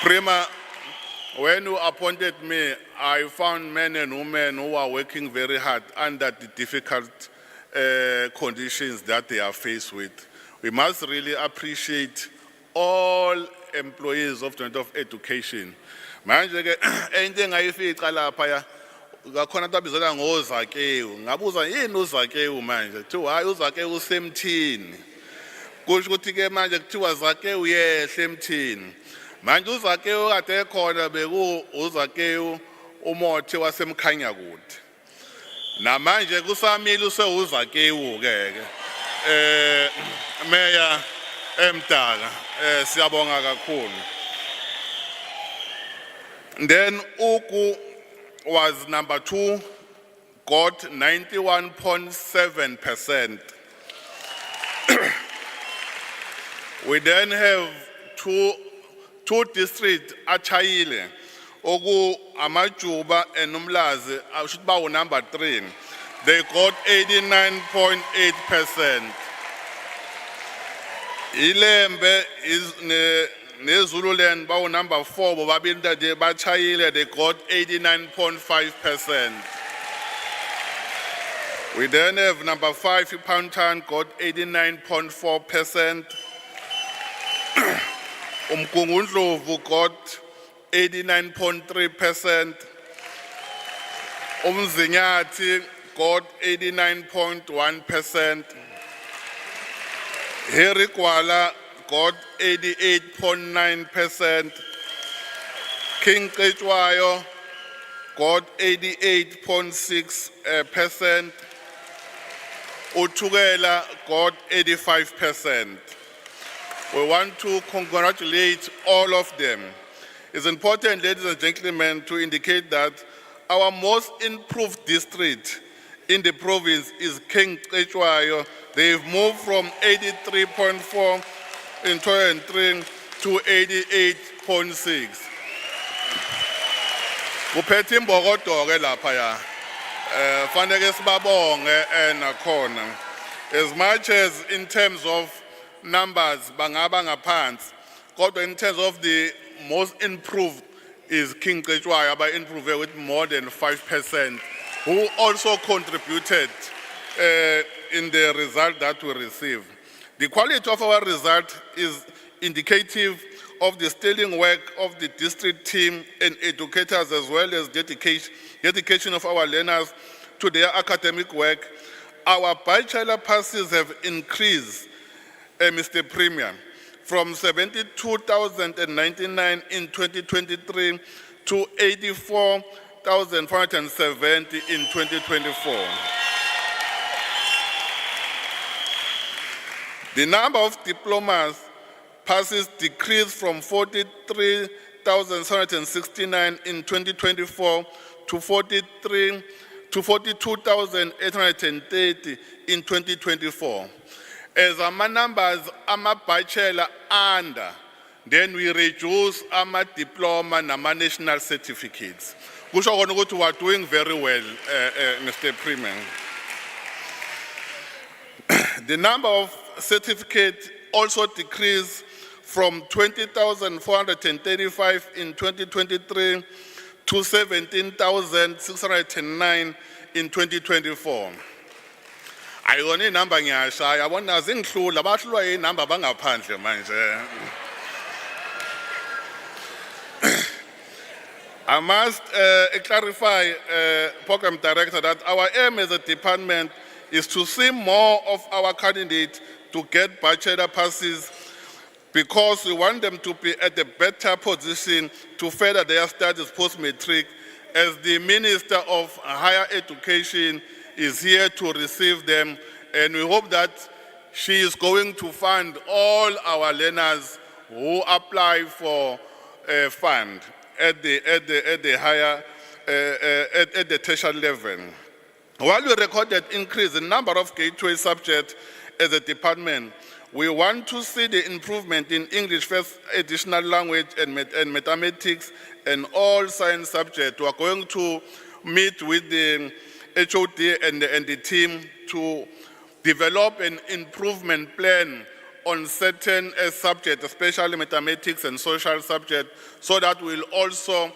Prima, when you appointed me, I found men and women who are working very hard under the difficult conditions that they are faced with. We must really appreciate all employees of Department of Education. Manje ke into engayifica lapha ya ngakhona tabizela ngozakewu. Ngabuza yini uzakewu manje? Kuthiwa hayi uzakewu usemthini. Kusho ukuthi ke manje kuthiwa zakewu yehle emthini. Manje uzakewu kade khona beku uzakewu umothe wasemkhanyakude. Namanje kusamile useuzakewu ke. Meya emdala siyabonga kakhulu. Then Uku was number 2, got 91.7%. We then have two districts, Achayile, Ogu Amajuba and Umlazi, I should bow number 3. They got 89.8%. Ilembe is Zululand, bow number 4, Babinda de Bachayile, they got 89.5%. We then have number 5, Poundtown, got 89.4%. Umkungundlovu got 89.3%. Umzinyati got 89.1%. Herikwala got 88.9%. King Kechwayo got 88.6%. Utukela got 85%. We want to congratulate all of them. It's important, ladies and gentlemen, to indicate that our most improved district in the province is King Kechwayo. They've moved from 83.4 in 2003 to 88.6. Kuphethe imbokodo-ke lapha ya. Faneke sibabonge nakhona. As much as in terms of numbers bangaba ngaphansi, kodwa in terms of the most improved is King Kechwayo, but improved with more than 5%, who also contributed in the result that we received. The quality of our result is indicative of the sterling work of the district team and educators, as well as dedication of our learners to their academic work. our bachelor passes have increased, Mr. Premier, from 72,099 in 2023 to 84,470 in 2024. The number of diplomas passes decreased from 43,769 in 2024 to 42,830 in 2024. As our numbers are bachelor under, then we reduce our diploma and our national certificates. Which are doing very well, Mr. Premier. The number of certificates also decreased from 20,435 in 2023 to 17,609 in 2024. I only number ngiyashaya yabona zingihlula bahlulwa yinamba bangaphandle manje. I must clarify, Program Director, that our aim as a department is to see more of our candidates to get bachelor passes because we want them to be at a better position to further their studies post-matric, as the Minister of Higher Education is here to receive them, and we hope that she is going to fund all our learners who apply for a fund at the higher at the tertiary level. While we recorded increase in number of gateway subjects as a department, we want to see the improvement in English first additional language and mathematics and all science subjects. We are going to meet with the HOD and the team to develop an improvement plan on certain subjects, especially mathematics and social subjects, so that we'll also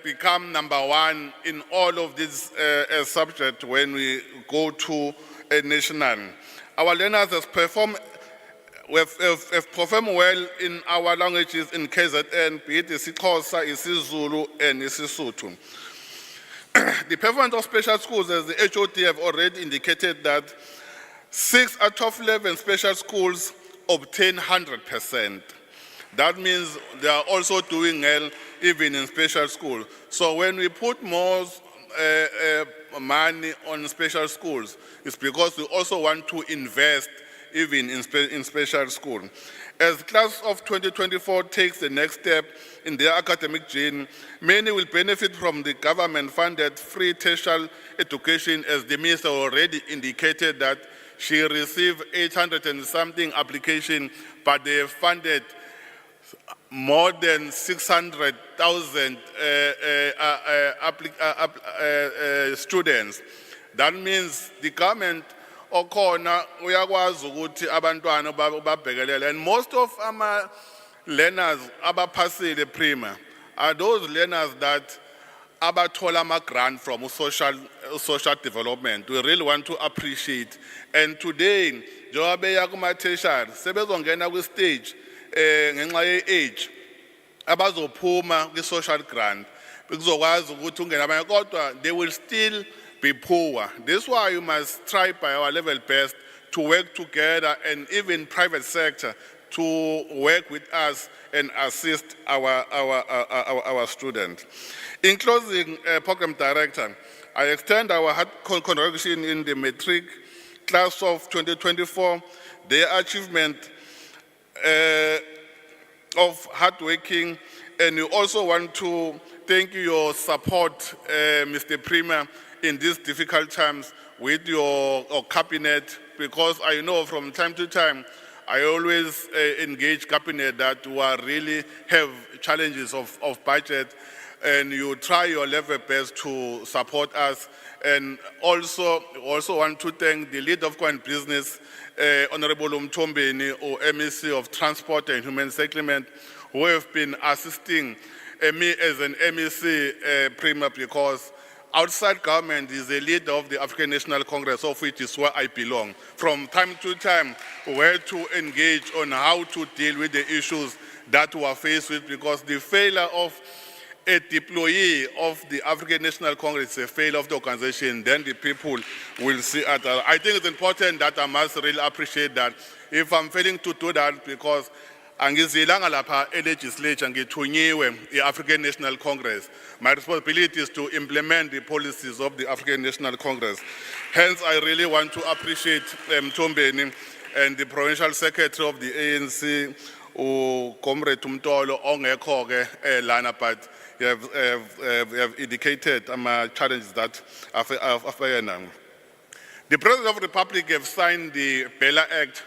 become number one in all of these subjects when we go to a national. Our learners have performed well in our languages in KZN, be it isiXhosa, isiZulu, and isiSotho. The performance of special schools, as the HOD have already indicated, that 6 out of 11 special schools obtain 100%. That means they are also doing well even in special school. So when we put more money on special schools, it's because we also want to invest even in special school. As class of 2024 takes the next step in their academic journey, many will benefit from the government-funded free tertiary education, as the minister already indicated that she received 800 and something applications, but they have funded more than 600,000 students. That means the government okhona uyakwazi ukuthi abantwana babhekelele, and most of our learners abaphasile prima are those learners that abathola ama-grant from social development. We really want to appreciate. And today, njengoba beya kuma-tertiary sebezongena kwi-stage ngenxa ye-age abazophuma kwi-social grant kuzokwazi ukuthi ungena abanye, kodwa they will still be poor. This is why you must try by our level best to work together, and even private sector to work with us and assist our students. In closing, Program Director, I extend our heart congratulations in the Matric class of 2024, their achievement of hard working, and we also want to thank you your support, Mr. Premier, in these difficult times with your cabinet, because I know from time to time I always engage cabinet that who are really have challenges of budget, and you try your level best to support us. And also want to thank the lead of Quant Business, Honorable Umtombeni, or MEC of Transport and Human Settlement, who have been assisting me as an MEC Premier, because outside government is the leader of the African National Congress, of which is where I belong. From time to time, we have to engage on how to deal with the issues that we are faced with, because the failure of a deployee of the African National Congress is a failure of the organization, then the people will see it. I think it's important that I must really appreciate that. If I'm failing to do that, because angizilanga lapha e-legislature ngithunyiwe i-African National Congress, my responsibility is to implement the policies of the African National Congress. Hence, I really want to appreciate Mtombeni and the Provincial Secretary of the ANC, Comrade Tumtolo Ongekhoke lana, but you have indicated challenges that are. The President of the Republic have signed the Bella Act.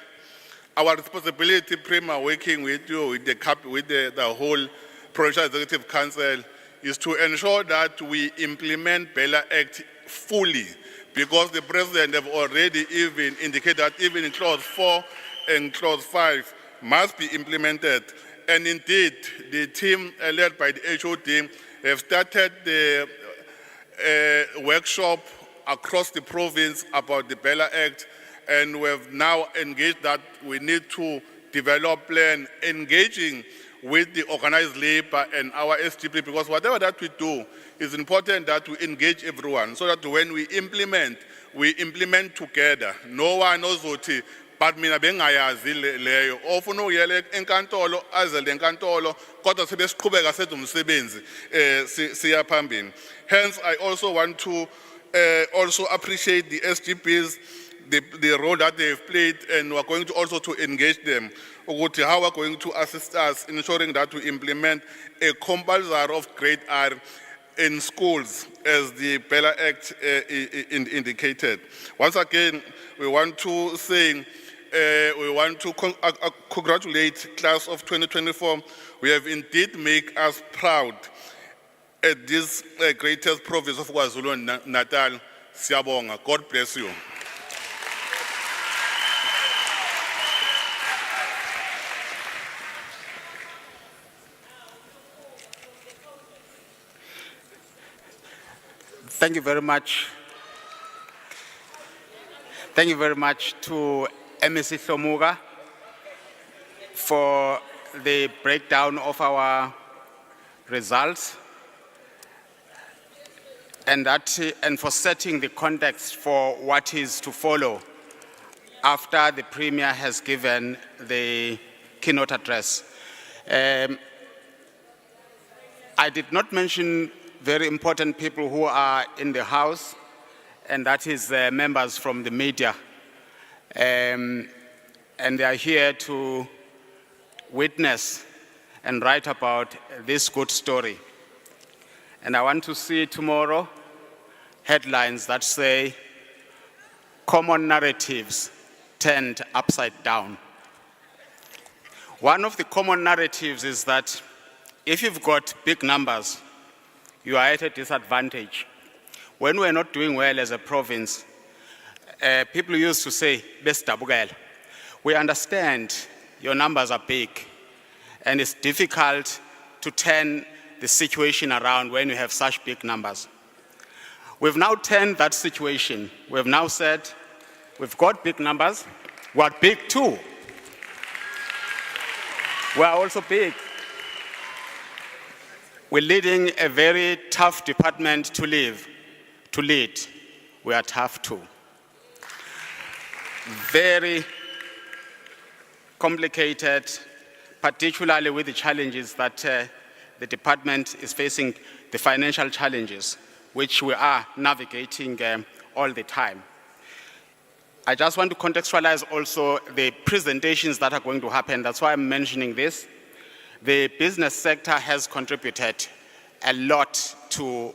Our responsibility, Prima, working with you, with the whole Provincial Executive Council, is to ensure that we implement Bella Act fully, because the President have already even indicated that even in Clause 4 and Clause 5 must be implemented. And indeed, the team led by the HOD have started the workshop across the province about the Bella Act, and we have now engaged that we need to develop plan engaging with the organized labor and our SGP, because whatever that we do, it's important that we engage everyone, so that when we implement together. No one knows what, but mina bengayazi leyo. Ofuna uyele enkantolo azele enkantolo, kodwa sebesiqhubeka sethu umsebenzi siya phambili. Hence, I also want to also appreciate the SGPs, the role that they have played, and we are going to also to engage them about how we are going to assist us in ensuring that we implement a compulsory of grade R in schools, as the Bella Act indicated. Once again, we want to say, we want to congratulate class of 2024. We have indeed made us proud at this greatest province of KwaZulu-Natal. Siyabonga. God bless you. Thank you very much. Thank you very much to MEC Somuga for the breakdown of our results and for setting the context for what is to follow after the Premier has given the keynote address. I did not mention very important people who are in the House, and that is members from the media. And they are here to witness and write about this good story. And I want to see tomorrow headlines that say, common narratives turned upside down. One of the common narratives is that if you've got big numbers, you are at a disadvantage. When we're not doing well as a province, people used to say, "Bestabugela." We understand your numbers are big, and it's difficult to turn the situation around when you have such big numbers. We've now turned that situation. We've now said, we've got big numbers, we're big too. We're also big. We're leading a very tough department to lead. We are tough too. Very complicated, particularly with the challenges that the department is facing, the financial challenges, which we are navigating all the time. I just want to contextualize also the presentations that are going to happen. That's why I'm mentioning this. The business sector has contributed a lot to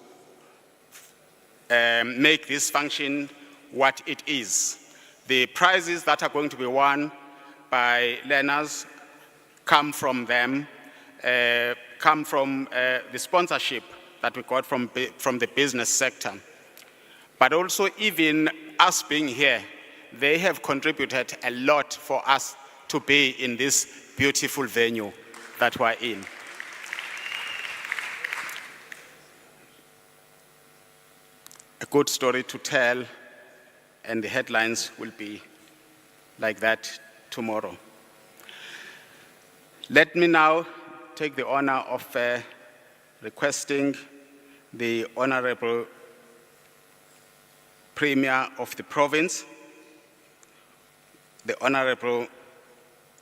make this function what it is. The prizes that are going to be won by learners come from them, come from the sponsorship that we got from the business sector. But also even us being here, they have contributed a lot for us to be in this beautiful venue that we're in. A good story to tell, and the headlines will be like that tomorrow. Let me now take the honor of requesting the Honorable Premier of the province, the Honorable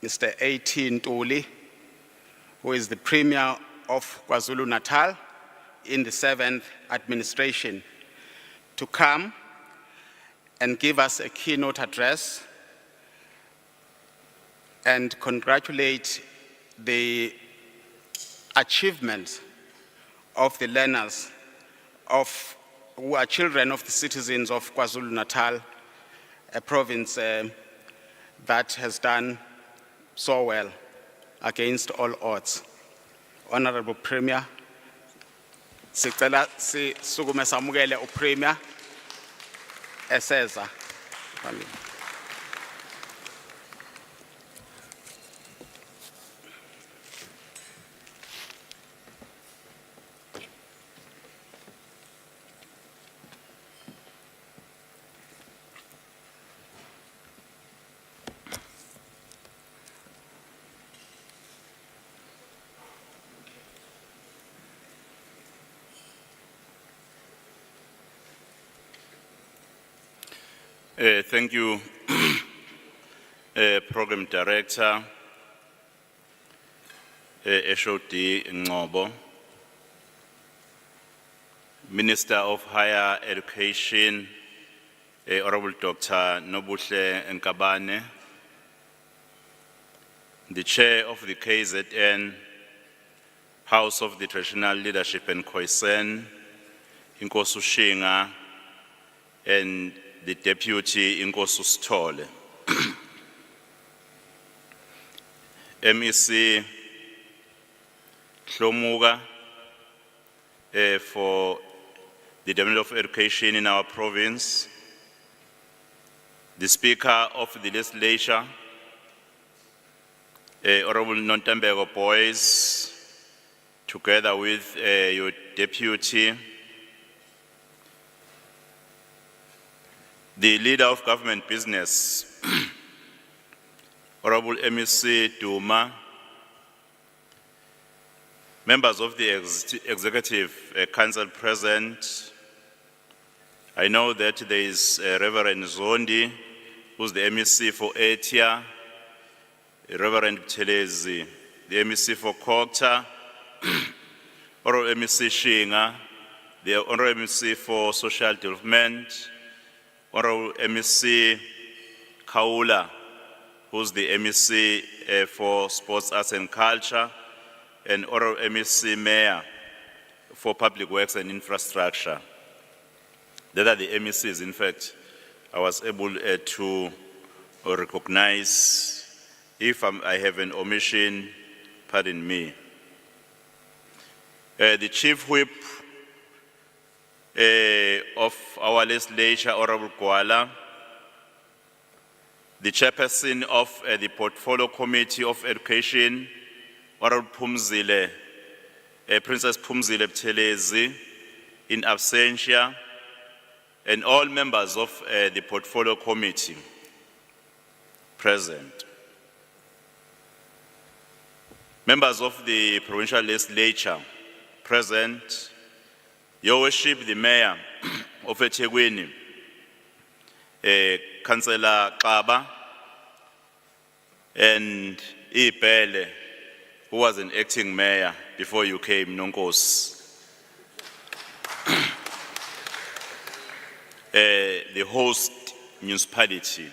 Mr. A.T. Ntuli, who is the Premier of KwaZulu-Natal in the 7th administration, to come and give us a keynote address and congratulate the achievements of the learners who are children of the citizens of KwaZulu-Natal, a province that has done so well against all odds. Honorable Premier, sicela sisukume samukele uPremier eseza. Thank you, Program Director, Eshodi Ngobo, Minister of Higher Education, Honorable Dr. Nobuhle Nkabane, the Chair of the KZN, House of the Traditional Leadership and KZN, Inkosi Shinga, and the Deputy Inkosi Sithole. MEC Hlomuga for the Department of Education in our province, the Speaker of the Legislature, Honorable Nontambeko Boys, together with your Deputy, the Leader of Government Business, Honorable MEC Duma, members of the Executive Council present. I know that there is Reverend Zondi, who's the MEC for Etia, Reverend Telezi, the MEC for Kokta, Honorable MEC Shinga, the Honorable MEC for Social Development, Honorable MEC Kaula, who's the MEC for Sports, Arts and Culture, and Honorable MEC Mayor for Public Works and Infrastructure. That are the MECs, in fact, I was able to recognize. If I have an omission, pardon me. The Chief Whip of our legislature, Honorable Gwala, the Chairperson of the Portfolio Committee of Education, Honorable Phumzile, Princess Phumzile Buthelezi, in absentia, and all members of the Portfolio Committee present. Members of the Provincial Legislature present, Your Worship, the Mayor of eThekwini, Councillor Kaba, and Ibele, who was an acting mayor before you came, Nonkosi. The host municipality.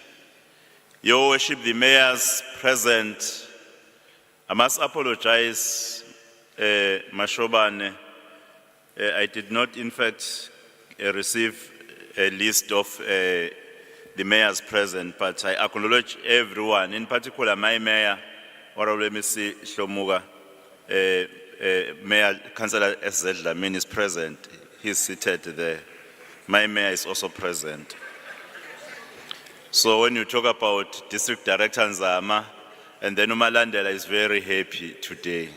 Your Worship, the mayors present, I must apologize, Mashobane. I did not, in fact, receive a list of the mayors present, but I acknowledge everyone, in particular my mayor, Honorable MEC Hlomuga, Mayor Councillor S.Z. Dlamini is present. He's seated there. My mayor is also present. So when you talk about District Director Nzama, and then Umalandela is very happy today.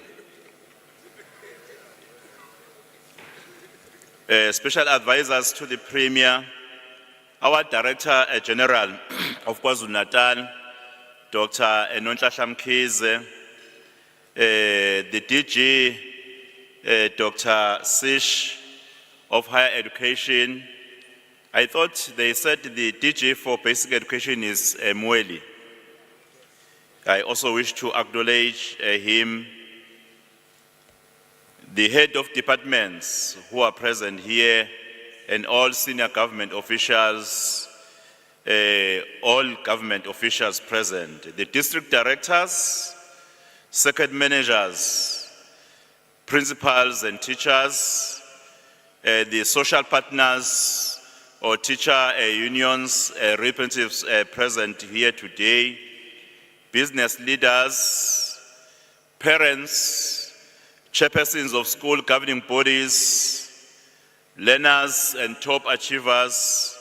Special advisors to the Premier, our Director General of KwaZulu-Natal, Dr. Nonhlanhla Mkhize, the DG Dr. Sish of Higher Education. I thought they said the DG for Basic Education is Mweli. I also wish to acknowledge him, the head of departments who are present here, and all senior government officials, all government officials present, the district directors, circuit managers, principals and teachers, the social partners or teacher unions representatives present here today, business leaders, parents, chairpersons of school governing bodies, learners and top achievers,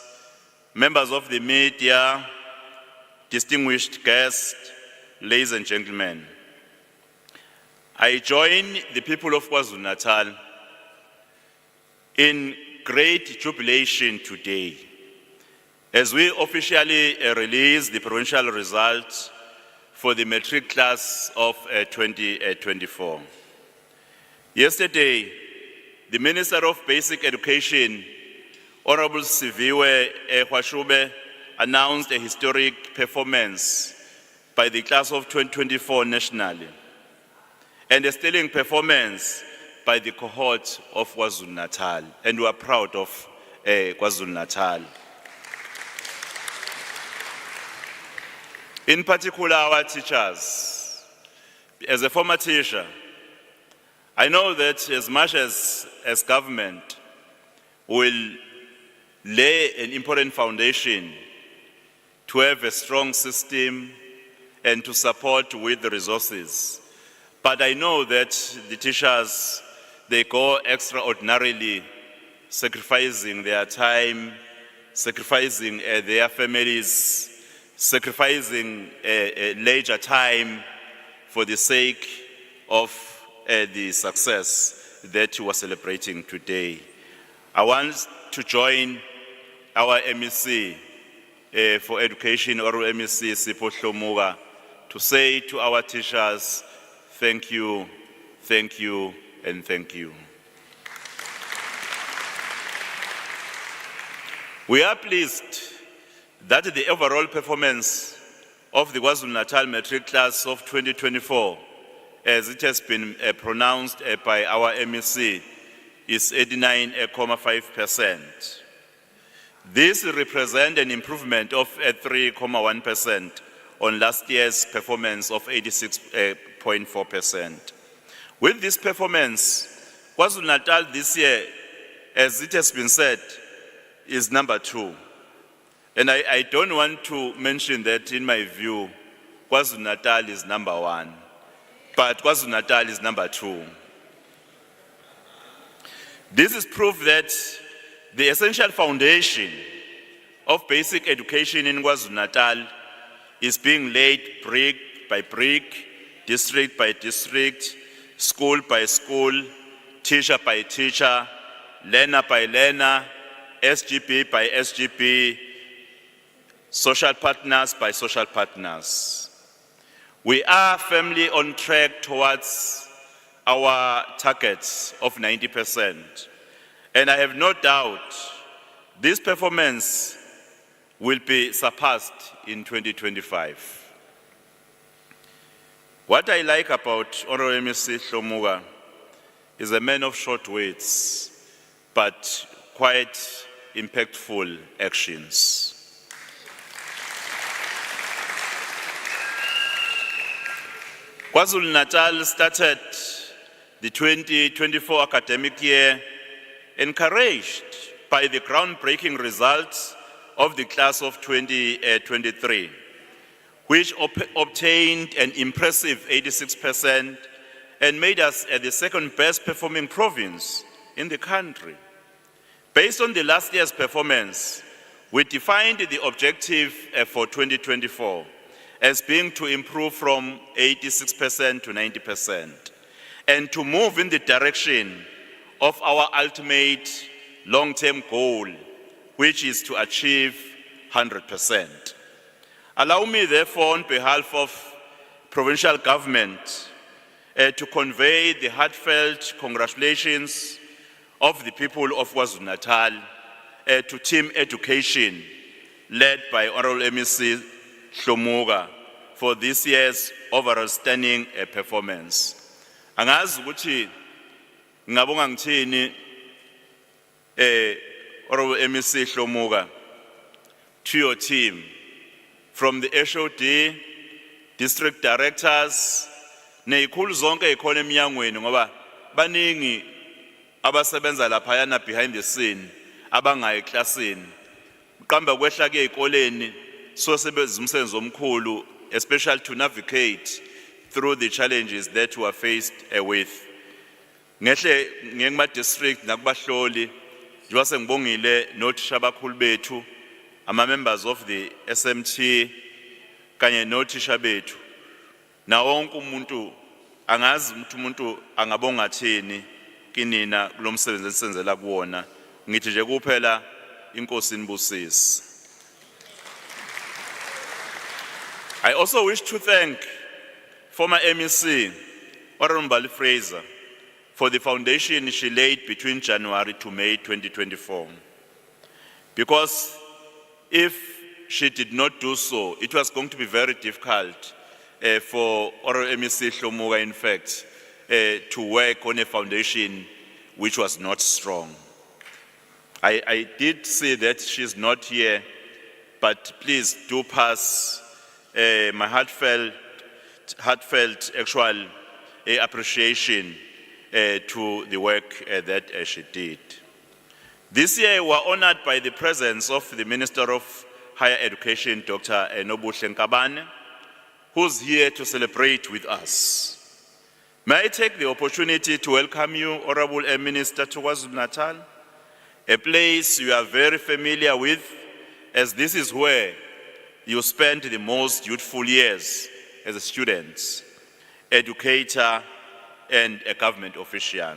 members of the media, distinguished guests, ladies and gentlemen. I join the people of KwaZulu-Natal in great jubilation today as we officially release the provincial results for the Matric class of 2024. Yesterday, the Minister of Basic Education, Honorable Siviwe Hwashube, announced a historic performance by the class of 2024 nationally, and a sterling performance by the cohort of KwaZulu-Natal, and we are proud of KwaZulu-Natal. In particular, our teachers. As a former teacher, I know that as much as government will lay an important foundation to have a strong system and to support with the resources, but I know that the teachers, they go extraordinarily, sacrificing their time, sacrificing their families, sacrificing leisure time for the sake of the success that we are celebrating today. I want to join our MEC for Education, or MEC Sipho Hlomuga, to say to our teachers, thank you, and thank you. We are pleased that the overall performance of the KwaZulu-Natal Matric class of 2024, as it has been pronounced by our MEC, is 89.5%. This represents an improvement of 3.1% on last year's performance of 86.4%. With this performance, KwaZulu-Natal this year, as it has been said, is number 2. And I don't want to mention that in my view, KwaZulu-Natal is number 1, but KwaZulu-Natal is number 2. This is proof that the essential foundation of basic education in KwaZulu-Natal is being laid brick by brick, district by district, school by school, teacher by teacher, learner by learner, SGB by SGB, social partners by social partners. We are firmly on track towards our targets of 90%. And I have no doubt this performance will be surpassed in 2025. What I like about Honorable MEC Hlomuga is a man of short words, but quite impactful actions. KwaZulu-Natal started the 2024 academic year encouraged by the groundbreaking results of the class of 2023, which obtained an impressive 86% and made us the second best performing province in the country. Based on the last year's performance, we defined the objective for 2024 as being to improve from 86% to 90% and to move in the direction of our ultimate long-term goal, which is to achieve 100%. Allow me, therefore, on behalf of provincial government to convey the heartfelt congratulations of the people of KwaZulu-Natal to Team Education, led by Honorable MEC Shlomuga, for this year's overall stunning performance. Angazi ukuthi ngabonga ngithini Honorable MEC Shlomuga, to your team, from the HOD, district directors, nezikhulu zonke ezikhona eminyangweni ngoba baningi abasebenza laphayana behind the scene abangayi eklasini. Uqamba kwehla ke ezikoleni so sebenza umsebenzi omkhulu, especially to navigate through the challenges that we are faced with. Ngehle ngema district nakubahloli njengoba sengibongile nothisha abakhulu bethu, ama members of the SMT kanye nothisha bethu. Na wonke umuntu angazi ukuthi umuntu angabonga thini kinina kulomsebenzi esenzela kuwona. Ngithi nje kuphela inkosi inibusise. I also wish to thank former MEC Honorable Mbali Fraser for the foundation she laid between January to May 2024. Because if she did not do so, it was going to be very difficult for Honorable MEC Shlomuga, in fact, to work on a foundation which was not strong. I did see that she's not here, but please do pass my heartfelt actual appreciation to the work that she did. This year we were honored by the presence of the Minister of Higher Education, Dr. Nobuhle Nkabane, who's here to celebrate with us. May I take the opportunity to welcome you, Honorable Minister, to KwaZulu-Natal, a place you are very familiar with, as this is where you spent the most youthful years as a student, educator, and a government official.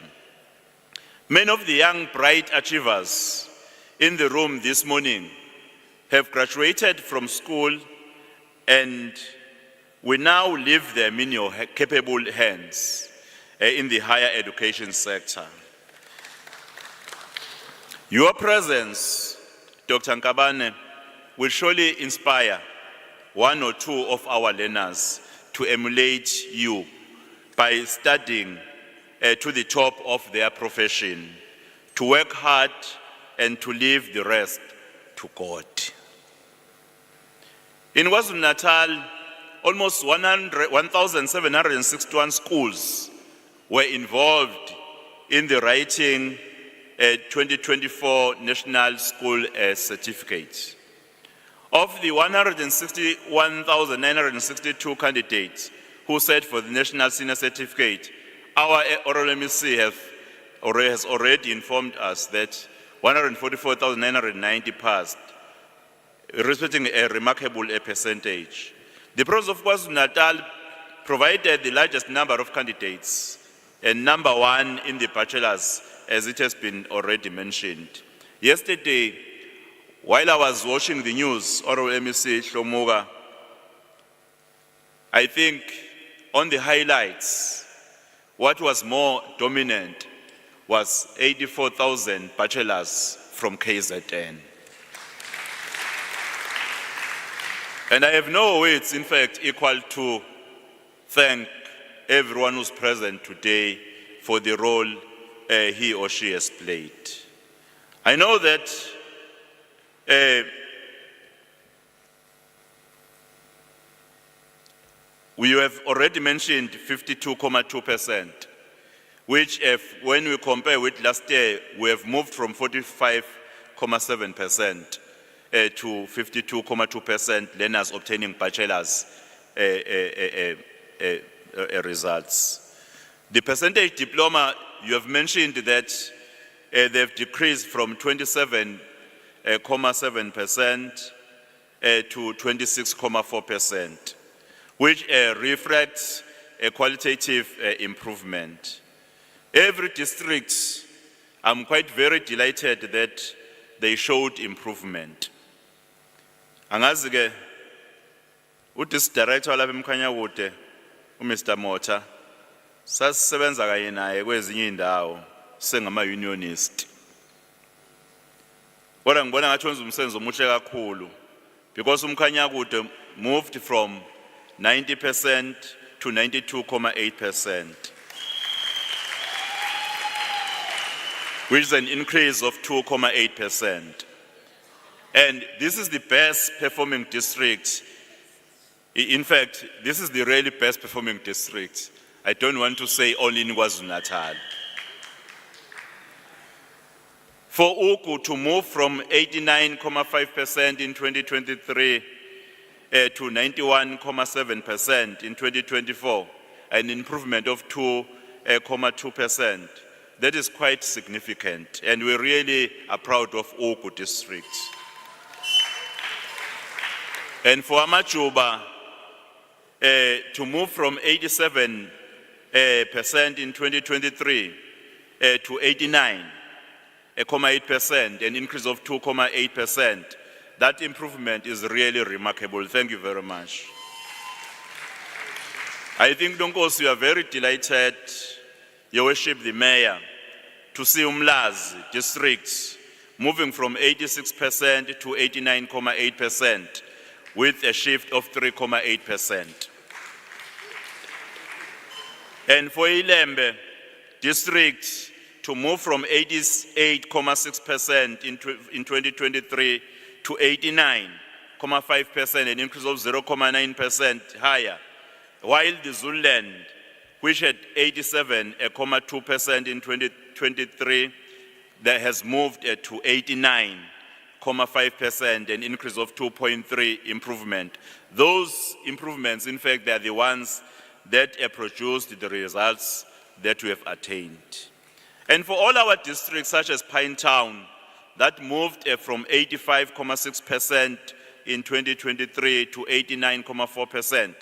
Many of the young, bright achievers in the room this morning have graduated from school, and we now leave them in your capable hands in the higher education sector. Your presence, Dr. Nkabane, will surely inspire one or two of our learners to emulate you by studying to the top of their profession, to work hard and to leave the rest to God. In KwaZulu-Natal, almost 1,761 schools were involved in the writing 2024 National School Certificate. Of the 161,962 candidates who sat for the National Senior Certificate, our Honorable MEC has already informed us that 144,990 passed, representing a remarkable percentage. The province of KwaZulu-Natal provided the largest number of candidates and number one in the bachelors, as it has been already mentioned. Yesterday, while I was watching the news, Honorable MEC Shlomuga, I think on the highlights, what was more dominant was 84,000 bachelors from KZN. And I have no words, in fact, equal to thank everyone who's present today for the role he or she has played. I know that we have already mentioned 52.2%, which when we compare with last year, we have moved from 45.7% to 52.2% learners obtaining bachelor's results. The percentage diploma, you have mentioned that they've decreased from 27.7% to 26.4%, which reflects a qualitative improvement. Every district, I'm quite very delighted that they showed improvement. Angazi ke, Director walapha eMkhanyakude, Mr. Mota, Sasisebenza kanye naye kwezinye indawo sengama unionist. Kodwa ngibona ngathi wenza umsebenzi omuhle kakhulu because umkhanyakude moved from 90% to 92.8%. Which is an increase of 2.8%. And this is the best performing district. In fact, this is the really best performing district. I don't want to say only in KwaZulu-Natal. For Uku to move from 89.5% in 2023 to 91.7% in 2024, an improvement of 2.2%. That is quite significant, and we really are proud of Uku district. And for Amajuba, to move from 87% in 2023 to 89.8%, an increase of 2.8%. That improvement is really remarkable. Thank you very much. I think, Nonkosi, you are very delighted, Your Worship the Mayor, to see Umlazi district moving from 86% to 89.8% with a shift of 3.8%. And for Ilembe district to move from 88.6% in 2023 to 89.5%, an increase of 0.9% higher, while the Zululand, which had 87.2% in 2023, that has moved to 89.5%, an increase of 2.3 improvement. Those improvements, in fact, they are the ones that produced the results that we have attained. And for all our districts, such as Pinetown, that moved from 85.6% in 2023 to 89.4%,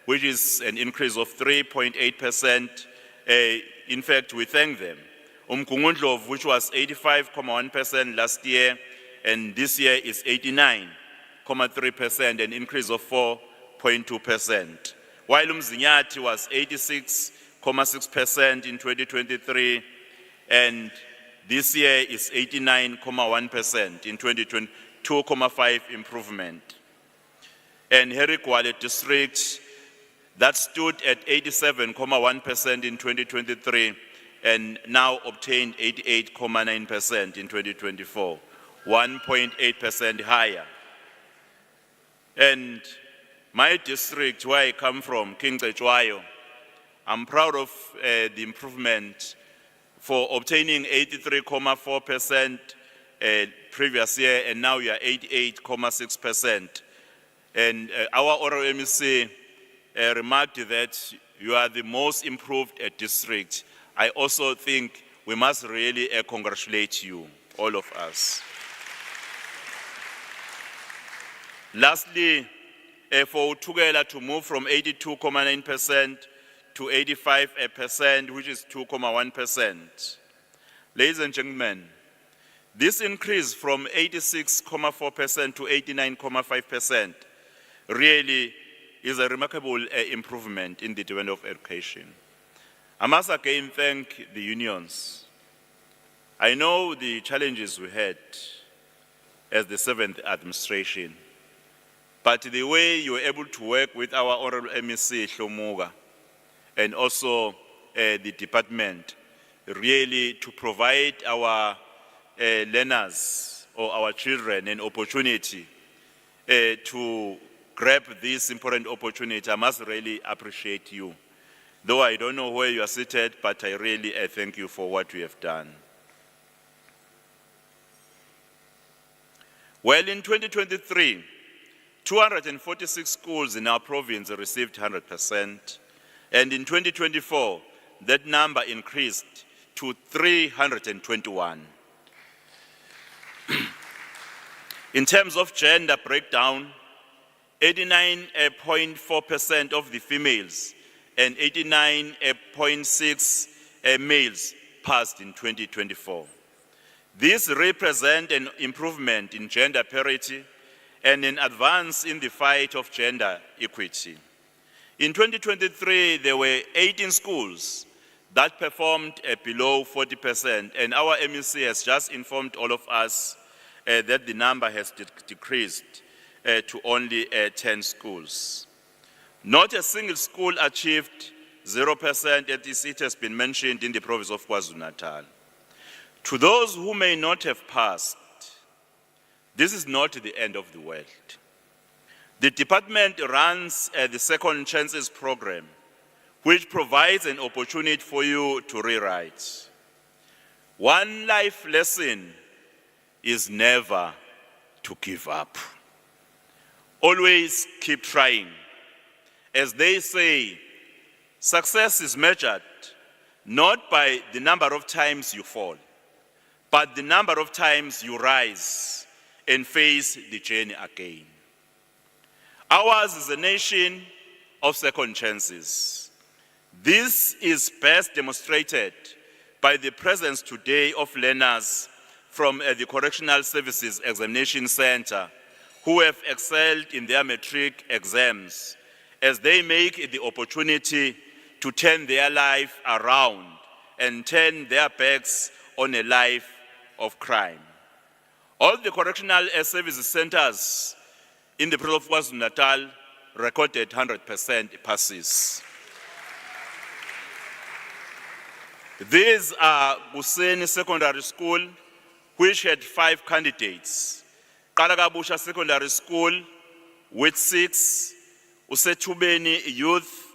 which is an increase of 3.8%. In fact, we thank them. Umgungundlovu, which was 85.1% last year, and this year is 89.3%, an increase of 4.2%. While Umzinyati was 86.6% in 2023, and this year is 89.1% in 2020, 2.5 improvement. And Herikwale district, that stood at 87.1% in 2023 and now obtained 88.9% in 2024, 1.8% higher. And my district, where I come from, King Cetshwayo, I'm proud of the improvement for obtaining 83.4% previous year, and now you are 88.6%. And our oral MEC remarked that you are the most improved district. I also think we must really congratulate you, all of us. Lastly, for Tugela to move from 82.9% to 85%, which is 2.1%. Ladies and gentlemen, this increase from 86.4% to 89.5% really is a remarkable improvement in the development of education. I must again thank the unions. I know the challenges we had as the 7th administration, but the way you were able to work with our Honorable MEC Hlomuga and also the department really to provide our learners or our children an opportunity to grab this important opportunity, I must really appreciate you. Though I don't know where you are seated, but I really thank you for what you have done. Well, in 2023, 246 schools in our province received 100%, and in 2024, that number increased to 321. In terms of gender breakdown, 89.4% of the females and 89.6% males passed in 2024. This represents an improvement in gender parity and an advance in the fight of gender equity. In 2023, there were 18 schools that performed below 40%, and our MEC has just informed all of us that the number has decreased to only 10 schools. Not a single school achieved 0%, as it has been mentioned in the province of KwaZulu-Natal. To those who may not have passed, this is not the end of the world. The department runs the Second Chances program, which provides an opportunity for you to rewrite. One life lesson is never to give up. Always keep trying. As they say, success is measured not by the number of times you fall, but the number of times you rise and face the journey again. Ours is a nation of second chances. This is best demonstrated by the presence today of learners from the Correctional Services Examination Center who have excelled in their matric exams as they make the opportunity to turn their life around and turn their backs on a life of crime. All the correctional services centers in the province of KwaZulu-Natal recorded 100% passes. These are Buseni Secondary School, which had 5 candidates. Kalagabusha Secondary School with 6, Usetubeni Youth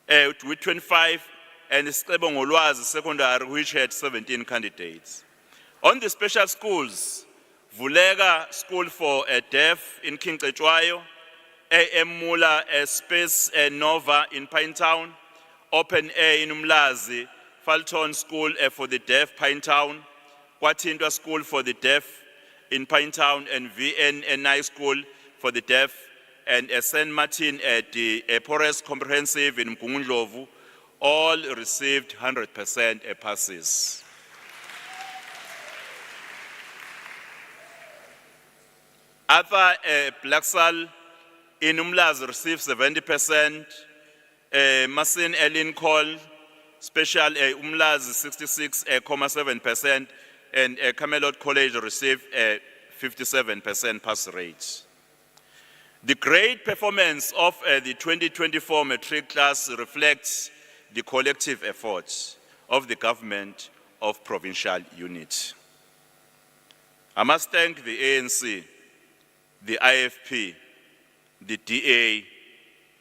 with 25, and Skebongolwazi Secondary, which had 17 candidates. On the special schools, Vulega School for Deaf in King Cetshwayo, AM Mula Space Nova in Pinetown, Open Air in Umlazi, Falton School for the Deaf, Pinetown, Kwatindwa School for the Deaf in Pinetown, and VNNI School for the Deaf, and St. Martin at the Porous Comprehensive in Mgungundlovu, all received 100% passes. Other Blacksal in Umlazi received 70%, Masin Elin Call, Special Umlazi 66.7%, and Camelot College received a 57% pass rate. The great performance of the 2024 matric class reflects the collective efforts of the government of provincial unit. I must thank the ANC, the IFP, the DA,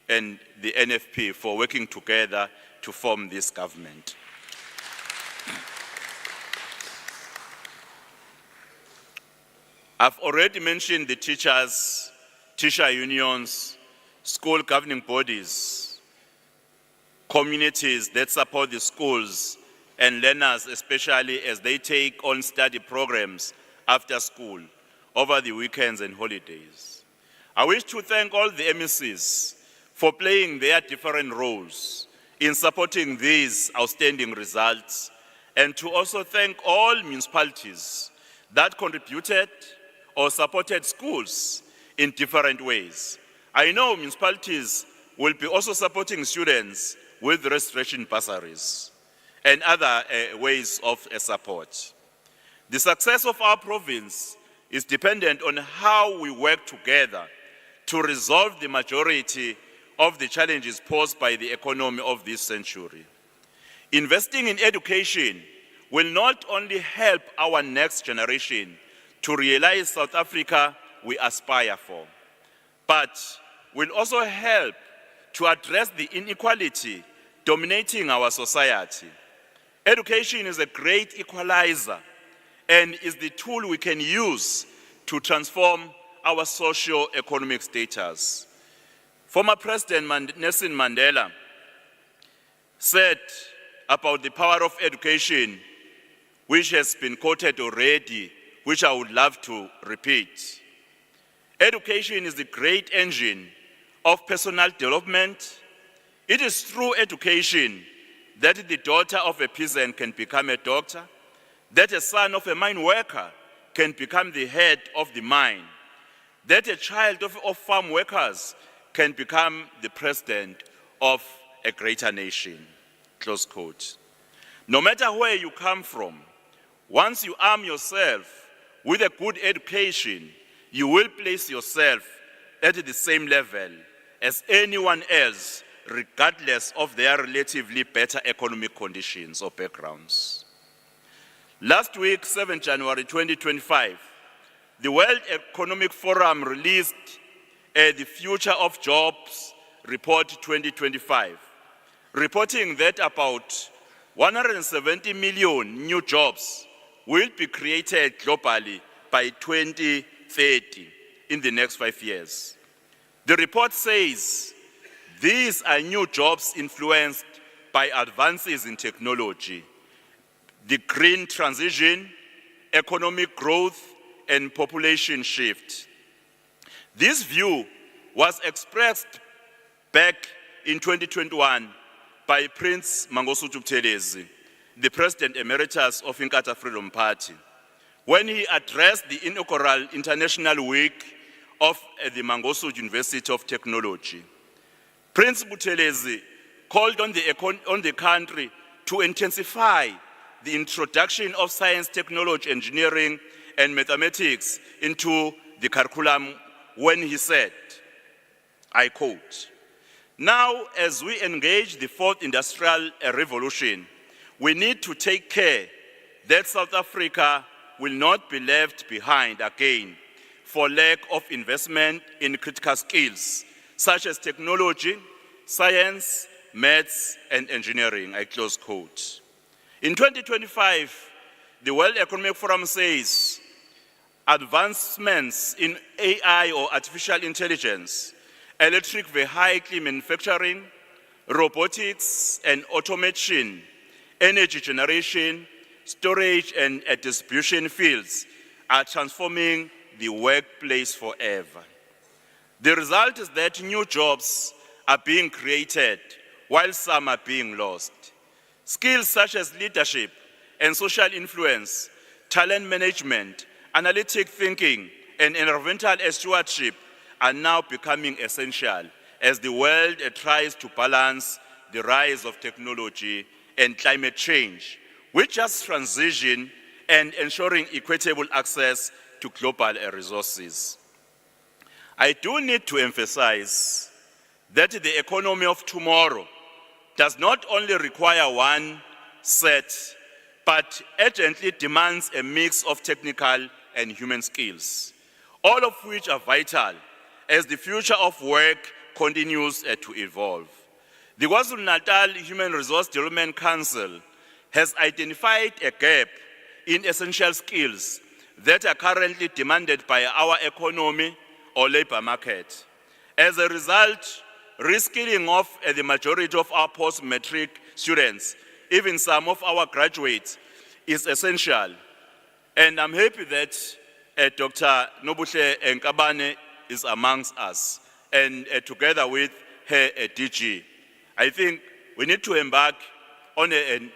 and the NFP for working together to form this government. I've already mentioned the teachers, teacher unions, school governing bodies, communities that support the schools, and learners, especially as they take on study programs after school, over the weekends and holidays. I wish to thank all the MECs for playing their different roles in supporting these outstanding results, and to also thank all municipalities that contributed or supported schools in different ways. I know municipalities will be also supporting students with registration bursaries and other ways of support. The success of our province is dependent on how we work together to resolve the majority of the challenges posed by the economy of this century. Investing in education will not only help our next generation to realize South Africa we aspire for, but will also help to address the inequality dominating our society. Education is a great equalizer and is the tool we can use to transform our socio-economic status. Former President Nelson Mandela said about the power of education, which has been quoted already, which I would love to repeat. Education is the great engine of personal development. It is through education that the daughter of a peasant can become a doctor, that a son of a mine worker can become the head of the mine, that a child of farm workers can become the president of a greater nation, close quote. No matter where you come from, once you arm yourself with a good education, you will place yourself at the same level as anyone else, regardless of their relatively better economic conditions or backgrounds. Last week, 7 January 2025, the World Economic Forum released the Future of Jobs Report 2025, reporting that about 170 million new jobs will be created globally by 2030 in the next 5 years. The report says these are new jobs influenced by advances in technology, the green transition, economic growth, and population shift. This view was expressed back in 2021 by Prince Mangosuthu Buthelezi, the President Emeritus of Inkatha Freedom Party, when he addressed the inaugural International Week of the Mangosuthu University of Technology. Prince Buthelezi called on the country to intensify the introduction of science, technology, engineering, and mathematics into the curriculum when he said, I quote, "Now, as we engage the fourth industrial revolution, we need to take care that South Africa will not be left behind again for lack of investment in critical skills such as technology, science, maths, and engineering," I close quote. In 2025, the World Economic Forum says advancements in AI or artificial intelligence, electric vehicle manufacturing, robotics and automation, energy generation, storage and distribution fields are transforming the workplace forever. The result is that new jobs are being created while some are being lost. Skills such as leadership and social influence, talent management, analytic thinking, and environmental stewardship are now becoming essential as the world tries to balance the rise of technology and climate change, with just transition and ensuring equitable access to global resources. I do need to emphasize that the economy of tomorrow does not only require one set, but urgently demands a mix of technical and human skills, all of which are vital as the future of work continues to evolve. The KwaZulu-Natal Human Resource Development Council has identified a gap in essential skills that are currently demanded by our economy or labor market. As a result, reskilling of the majority of our post-matric students, even some of our graduates, is essential. And I'm happy that Dr. Nobuhle Nkabane is amongst us, and together with her DG. I think we need to embark on an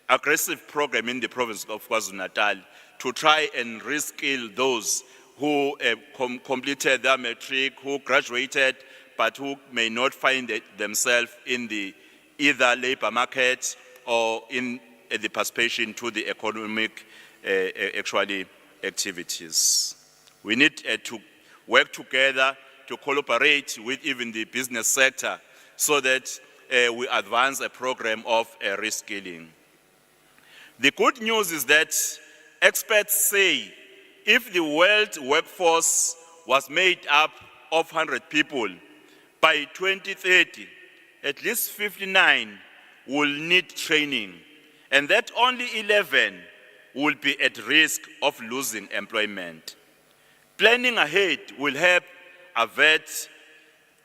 aggressive program in the province of KwaZulu-Natal to try and reskill those who completed their matric, who graduated, but who may not find themselves in the either labor market or in the participation to the economic activities. We need to work together to collaborate with even the business sector so that we advance a program of reskilling. The good news is that experts say if the world workforce was made up of 100 people, by 2030, at least 59 will need training, and that only 11 will be at risk of losing employment. Planning ahead will help avert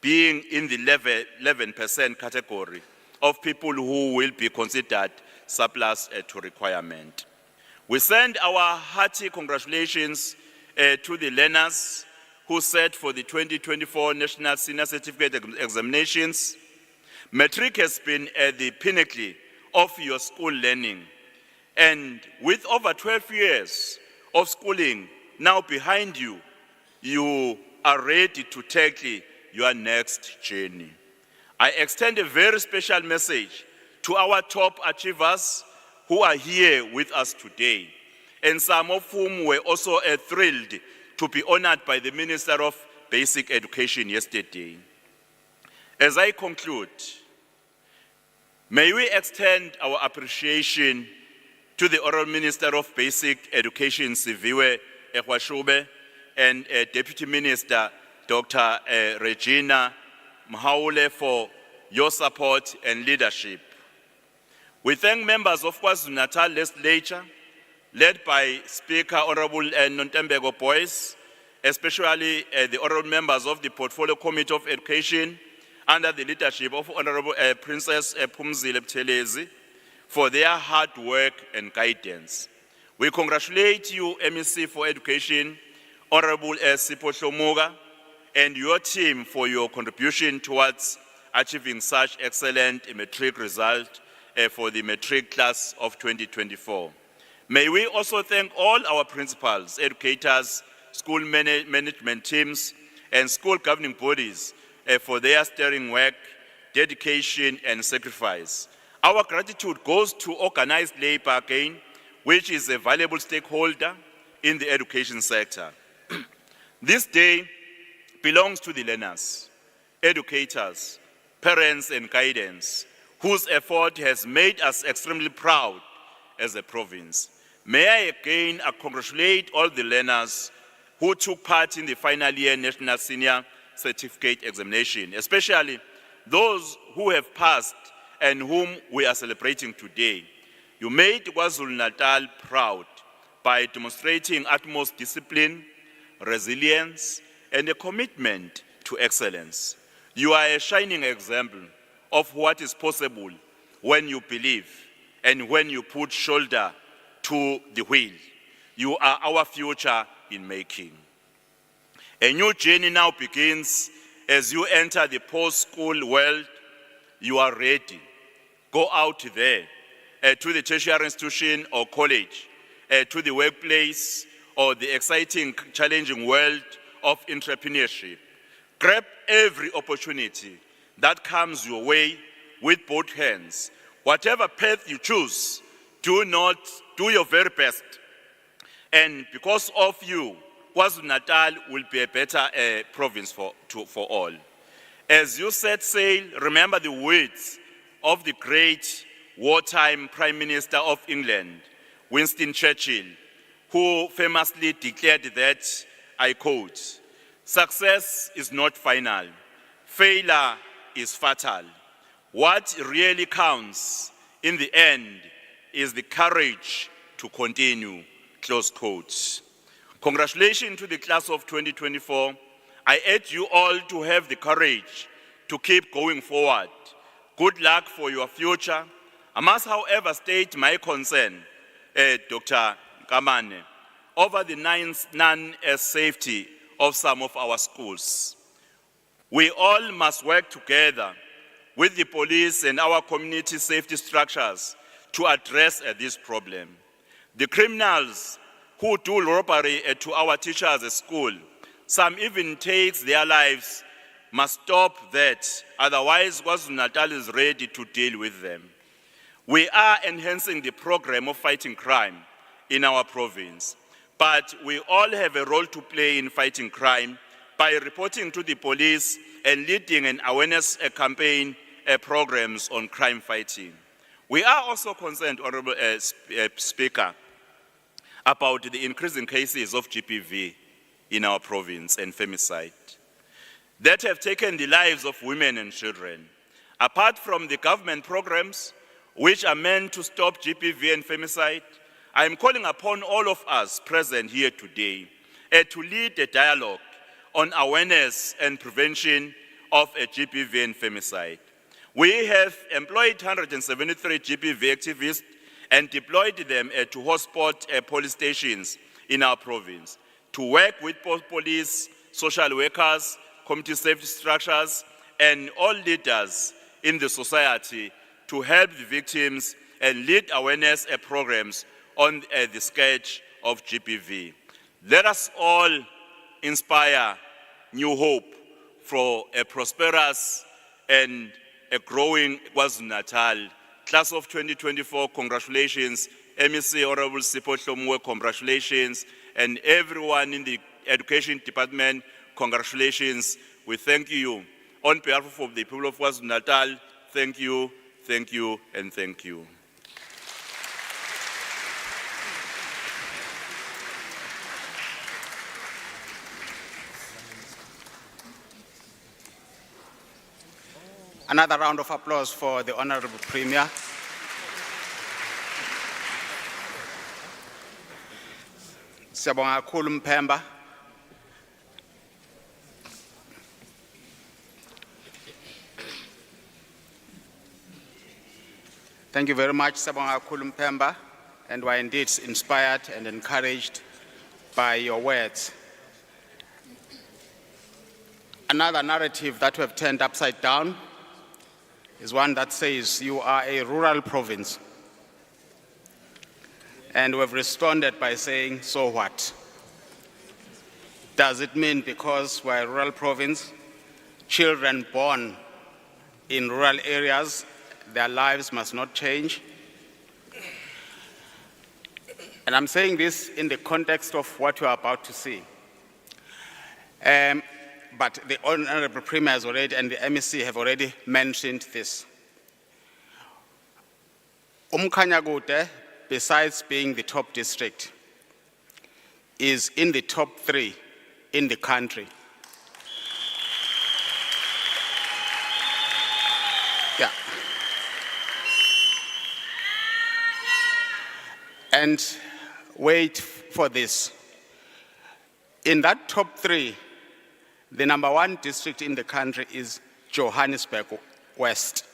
being in the 11% category of people who will be considered surplus to requirement. We send our hearty congratulations to the learners who sat for the 2024 National Senior Certificate Examinations. Matric has been at the pinnacle of your school learning. And with over 12 years of schooling now behind you, you are ready to tackle your next journey. I extend a very special message to our top achievers who are here with us today, and some of whom were also thrilled to be honored by the Minister of Basic Education yesterday. As I conclude, may we extend our appreciation to the Honourable Minister of Basic Education, Siviwe Ekwashube, and Deputy Minister, Dr. Regina Mhaule, for your support and leadership. We thank members of KwaZulu-Natal Legislature, led by Speaker Honourable Nontembeko Boyce, especially the honourable members of the Portfolio Committee of Education, under the leadership of Honourable Princess Phumzile Buthelezi, for their hard work and guidance. We congratulate you, MEC for Education, Honourable Sipho Hlomuga, and your team for your contribution towards achieving such excellent matric result for the matric class of 2024. May we also thank all our principals, educators, school management teams, and school governing bodies for their steering work, dedication, and sacrifice. Our gratitude goes to organized labor again, which is a valuable stakeholder in the education sector. This day belongs to the learners, educators, parents, and guidance, whose effort has made us extremely proud as a province. May I again congratulate all the learners who took part in the final year National Senior Certificate Examination, especially those who have passed and whom we are celebrating today. You made KwaZulu-Natal proud by demonstrating utmost discipline, resilience, and a commitment to excellence. You are a shining example of what is possible when you believe and when you put shoulder to the wheel. You are our future in making. A new journey now begins as you enter the post-school world. You are ready. Go out there to the tertiary institution or college, to the workplace or the exciting, challenging world of entrepreneurship. Grab every opportunity that comes your way with both hands. Whatever path you choose, do your very best. And because of you, KwaZulu-Natal will be a better province for all. As you set sail, remember the words of the great wartime Prime Minister of England, Winston Churchill, who famously declared that, I quote, "Success is not final, failure is fatal. What really counts in the end is the courage to continue," close quote. Congratulations to the class of 2024. I urge you all to have the courage to keep going forward. Good luck for your future. I must, however, state my concern, Dr. Kamane, over the non-safety of some of our schools. We all must work together with the police and our community safety structures to address this problem. The criminals who do robbery to our teachers at school, some even takes their lives, must stop that. Otherwise, KwaZulu-Natal is ready to deal with them. We are enhancing the program of fighting crime in our province, but we all have a role to play in fighting crime by reporting to the police and leading an awareness campaign programs on crime fighting. We are also concerned, Honourable Speaker, about the increasing cases of GBV in our province and femicide that have taken the lives of women and children. Apart from the government programs which are meant to stop GBV and femicide, I am calling upon all of us present here today to lead a dialogue on awareness and prevention of GBV and femicide. We have employed 173 GBV activists and deployed them to hotspot police stations in our province to work with both police, social workers, community safety structures, and all leaders in the society to help the victims and lead awareness programs on the scourge of GBV. Let us all inspire new hope for a prosperous and a growing KwaZulu-Natal Class of 2024, congratulations. MEC Honorable Sipho Hlomwe, congratulations. And everyone in the Education Department, congratulations. We thank you. On behalf of the people of KwaZulu-Natal, thank you, and thank you. Another round of applause for the Honorable Premier. Siyabonga kakhulu Mphemba. Thank you very much, Siyabonga kakhulu Mphemba, and we're indeed inspired and encouraged by your words. Another narrative that we have turned upside down is one that says you are a rural province. And we've responded by saying, so what? Does it mean because we're a rural province, children born in rural areas, their lives must not change? And I'm saying this in the context of what you are about to see. But the Honorable Premier has already, and the MEC have already mentioned this. Umkhanyakude, besides being the top district, is in the top 3 in the country. Yeah. And wait for this. In that top 3, the number 1 district in the country is Johannesburg West.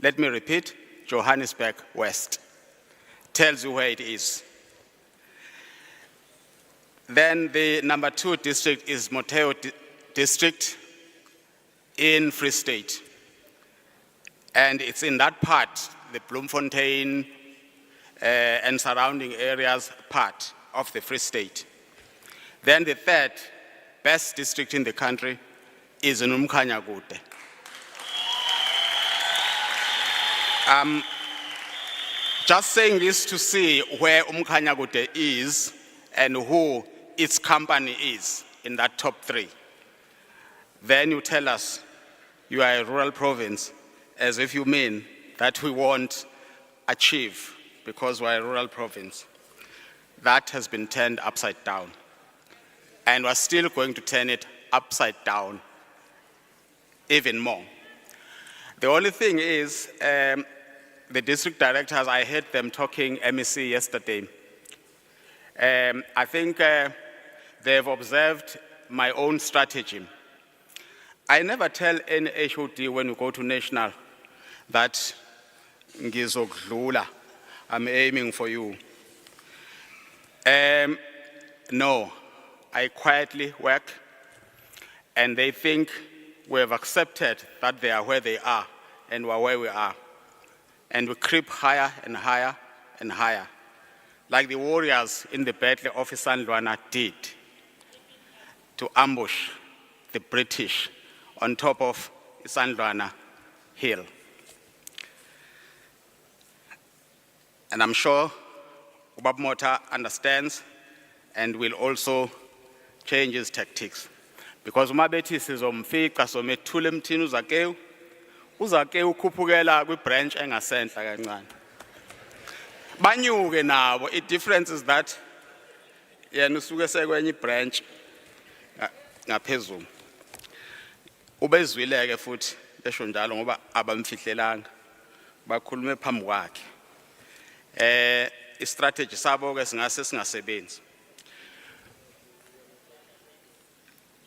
Let me repeat, Johannesburg West. Tells you where it is. Then the number 2 district is Moteo district in Free State. And it's in that part, the Bloemfontein and surrounding areas part of the Free State. Then the 3rd best district in the country is in Umkhanyakude. Just saying this to see where Umkhanyakude is and who its company is in that top 3. Then you tell us you are a rural province, as if you mean that we won't achieve because we're a rural province. That has been turned upside down. And we're still going to turn it upside down even more. The only thing is, the district directors, I heard them talking MEC yesterday. I think they've observed my own strategy. I never tell any HOD when you go to national that ngizokudlula, I'm aiming for you. No, I quietly work, and they think we have accepted that they are where they are and we're where we are. And we creep higher and higher and higher, like the warriors in the battle of Isandlwana did to ambush the British on top of Isandlwana Hill. And I'm sure Ubab Mota understands and will also change his tactics. Because umabethi sizomfica somethule emthini uzake ukhuphukela kwi-branch engasentla kancane. Banyuke nabo, the difference is that yena usuke sekwenye ibranch ngaphezulu. Ubezwileke futhi besho njalo ngoba abamfihlelanga. Bakhulume phambi kwakhe. I-strategy sabo ke singase singasebenzi.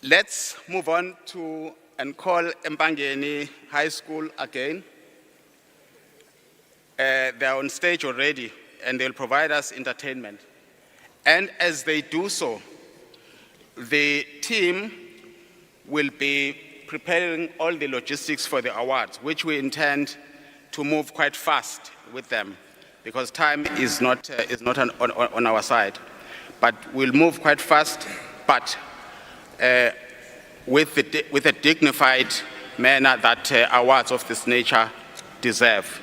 Let's move on to and call Mpangeni High School again. They're on stage already and they'll provide us entertainment. And as they do so, the team will be preparing all the logistics for the awards, which we intend to move quite fast with them because time is not on our side. But we'll move quite fast, but with a dignified manner that awards of this nature deserve.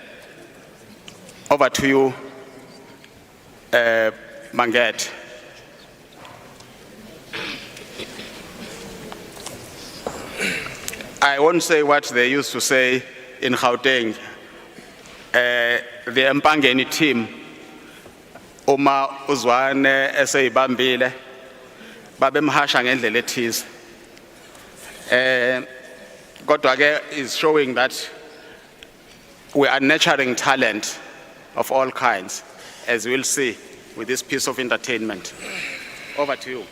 Over to you, Manget. I won't say what they used to say in Gauteng. The Mpangeni team, uma uzwane eseyibambile, babemhasha ngendlela ethize. Kodwa ke is showing that we are nurturing talent of all kinds, as we'll see with this piece of entertainment. Over to you.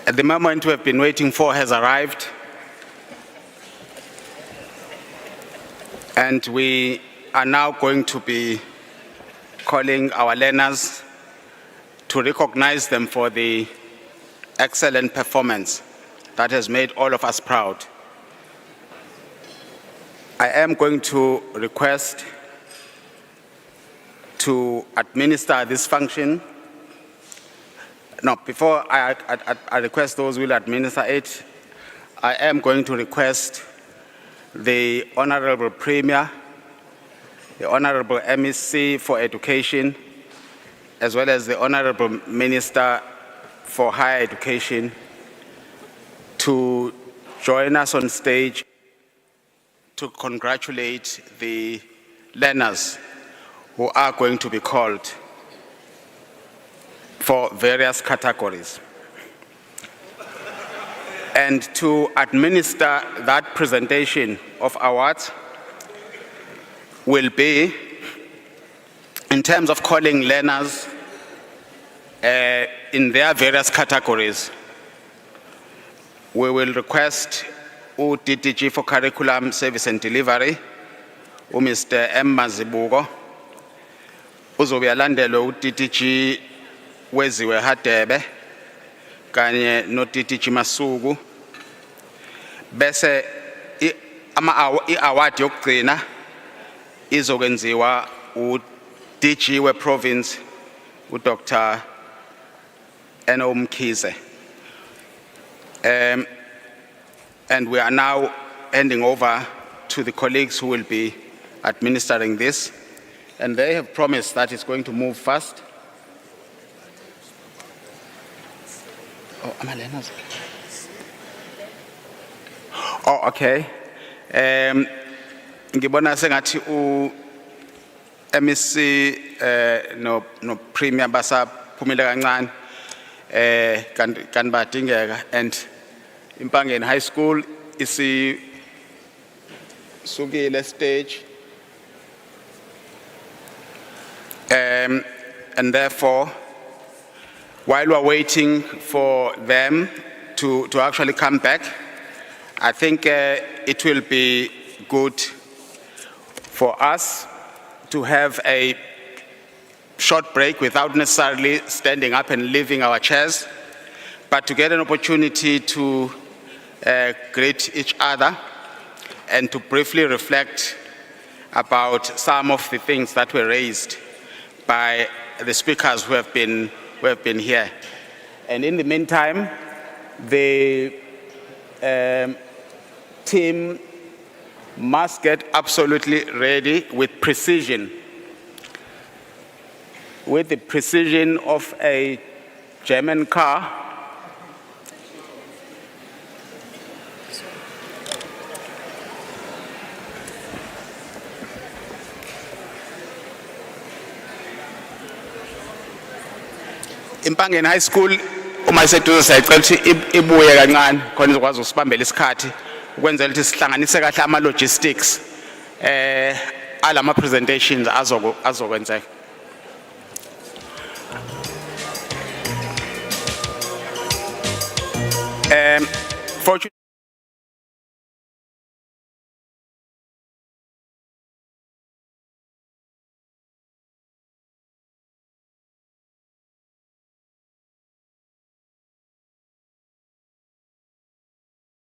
The moment we have been waiting for has arrived. And we are now going to be calling our learners to recognize them for the excellent performance that has made all of us proud. I am going to request to administer this function. No, before I request those who will administer it, I am going to request the Honorable Premier, the Honorable MEC for Education, as well as the Honorable Minister for Higher Education to join us on stage to congratulate the learners who are going to be called for various categories. And to administer that presentation of awards will be, in terms of calling learners in their various categories, we will request DDG for Curriculum Service and Delivery, Mr. M. Mazibuko, uzobe alandelwe DDG weziwe Hadebe, kanye no DDG Masuku, bese i-award yokugcina izokwenziwa DG we province Dr. Eno Mkhize. And we are now handing over to the colleagues who will be administering this. And they have promised that it's going to move fast. Oh, am I learners? Oh, okay. Ngibona sengathi MEC no Premier basaphumile kancane kan badingeka, and Impangeni High School isi sukile stage, and therefore while we're waiting for them to actually come back, I think it will be good for us to have a short break without necessarily standing up and leaving our chairs, but to get an opportunity to greet each other and to briefly reflect about some of the things that were raised by the speakers who have been here. And in the meantime, the team must get absolutely ready with precision, with the precision of a German car. Impangeni High School, uma iseduze sayicela ukuthi ibuye kancane khona izokwazi usibambela isikhathi ukwenzela ukuthi sihlanganise kahle ama logistics alama presentations azokwenzeka.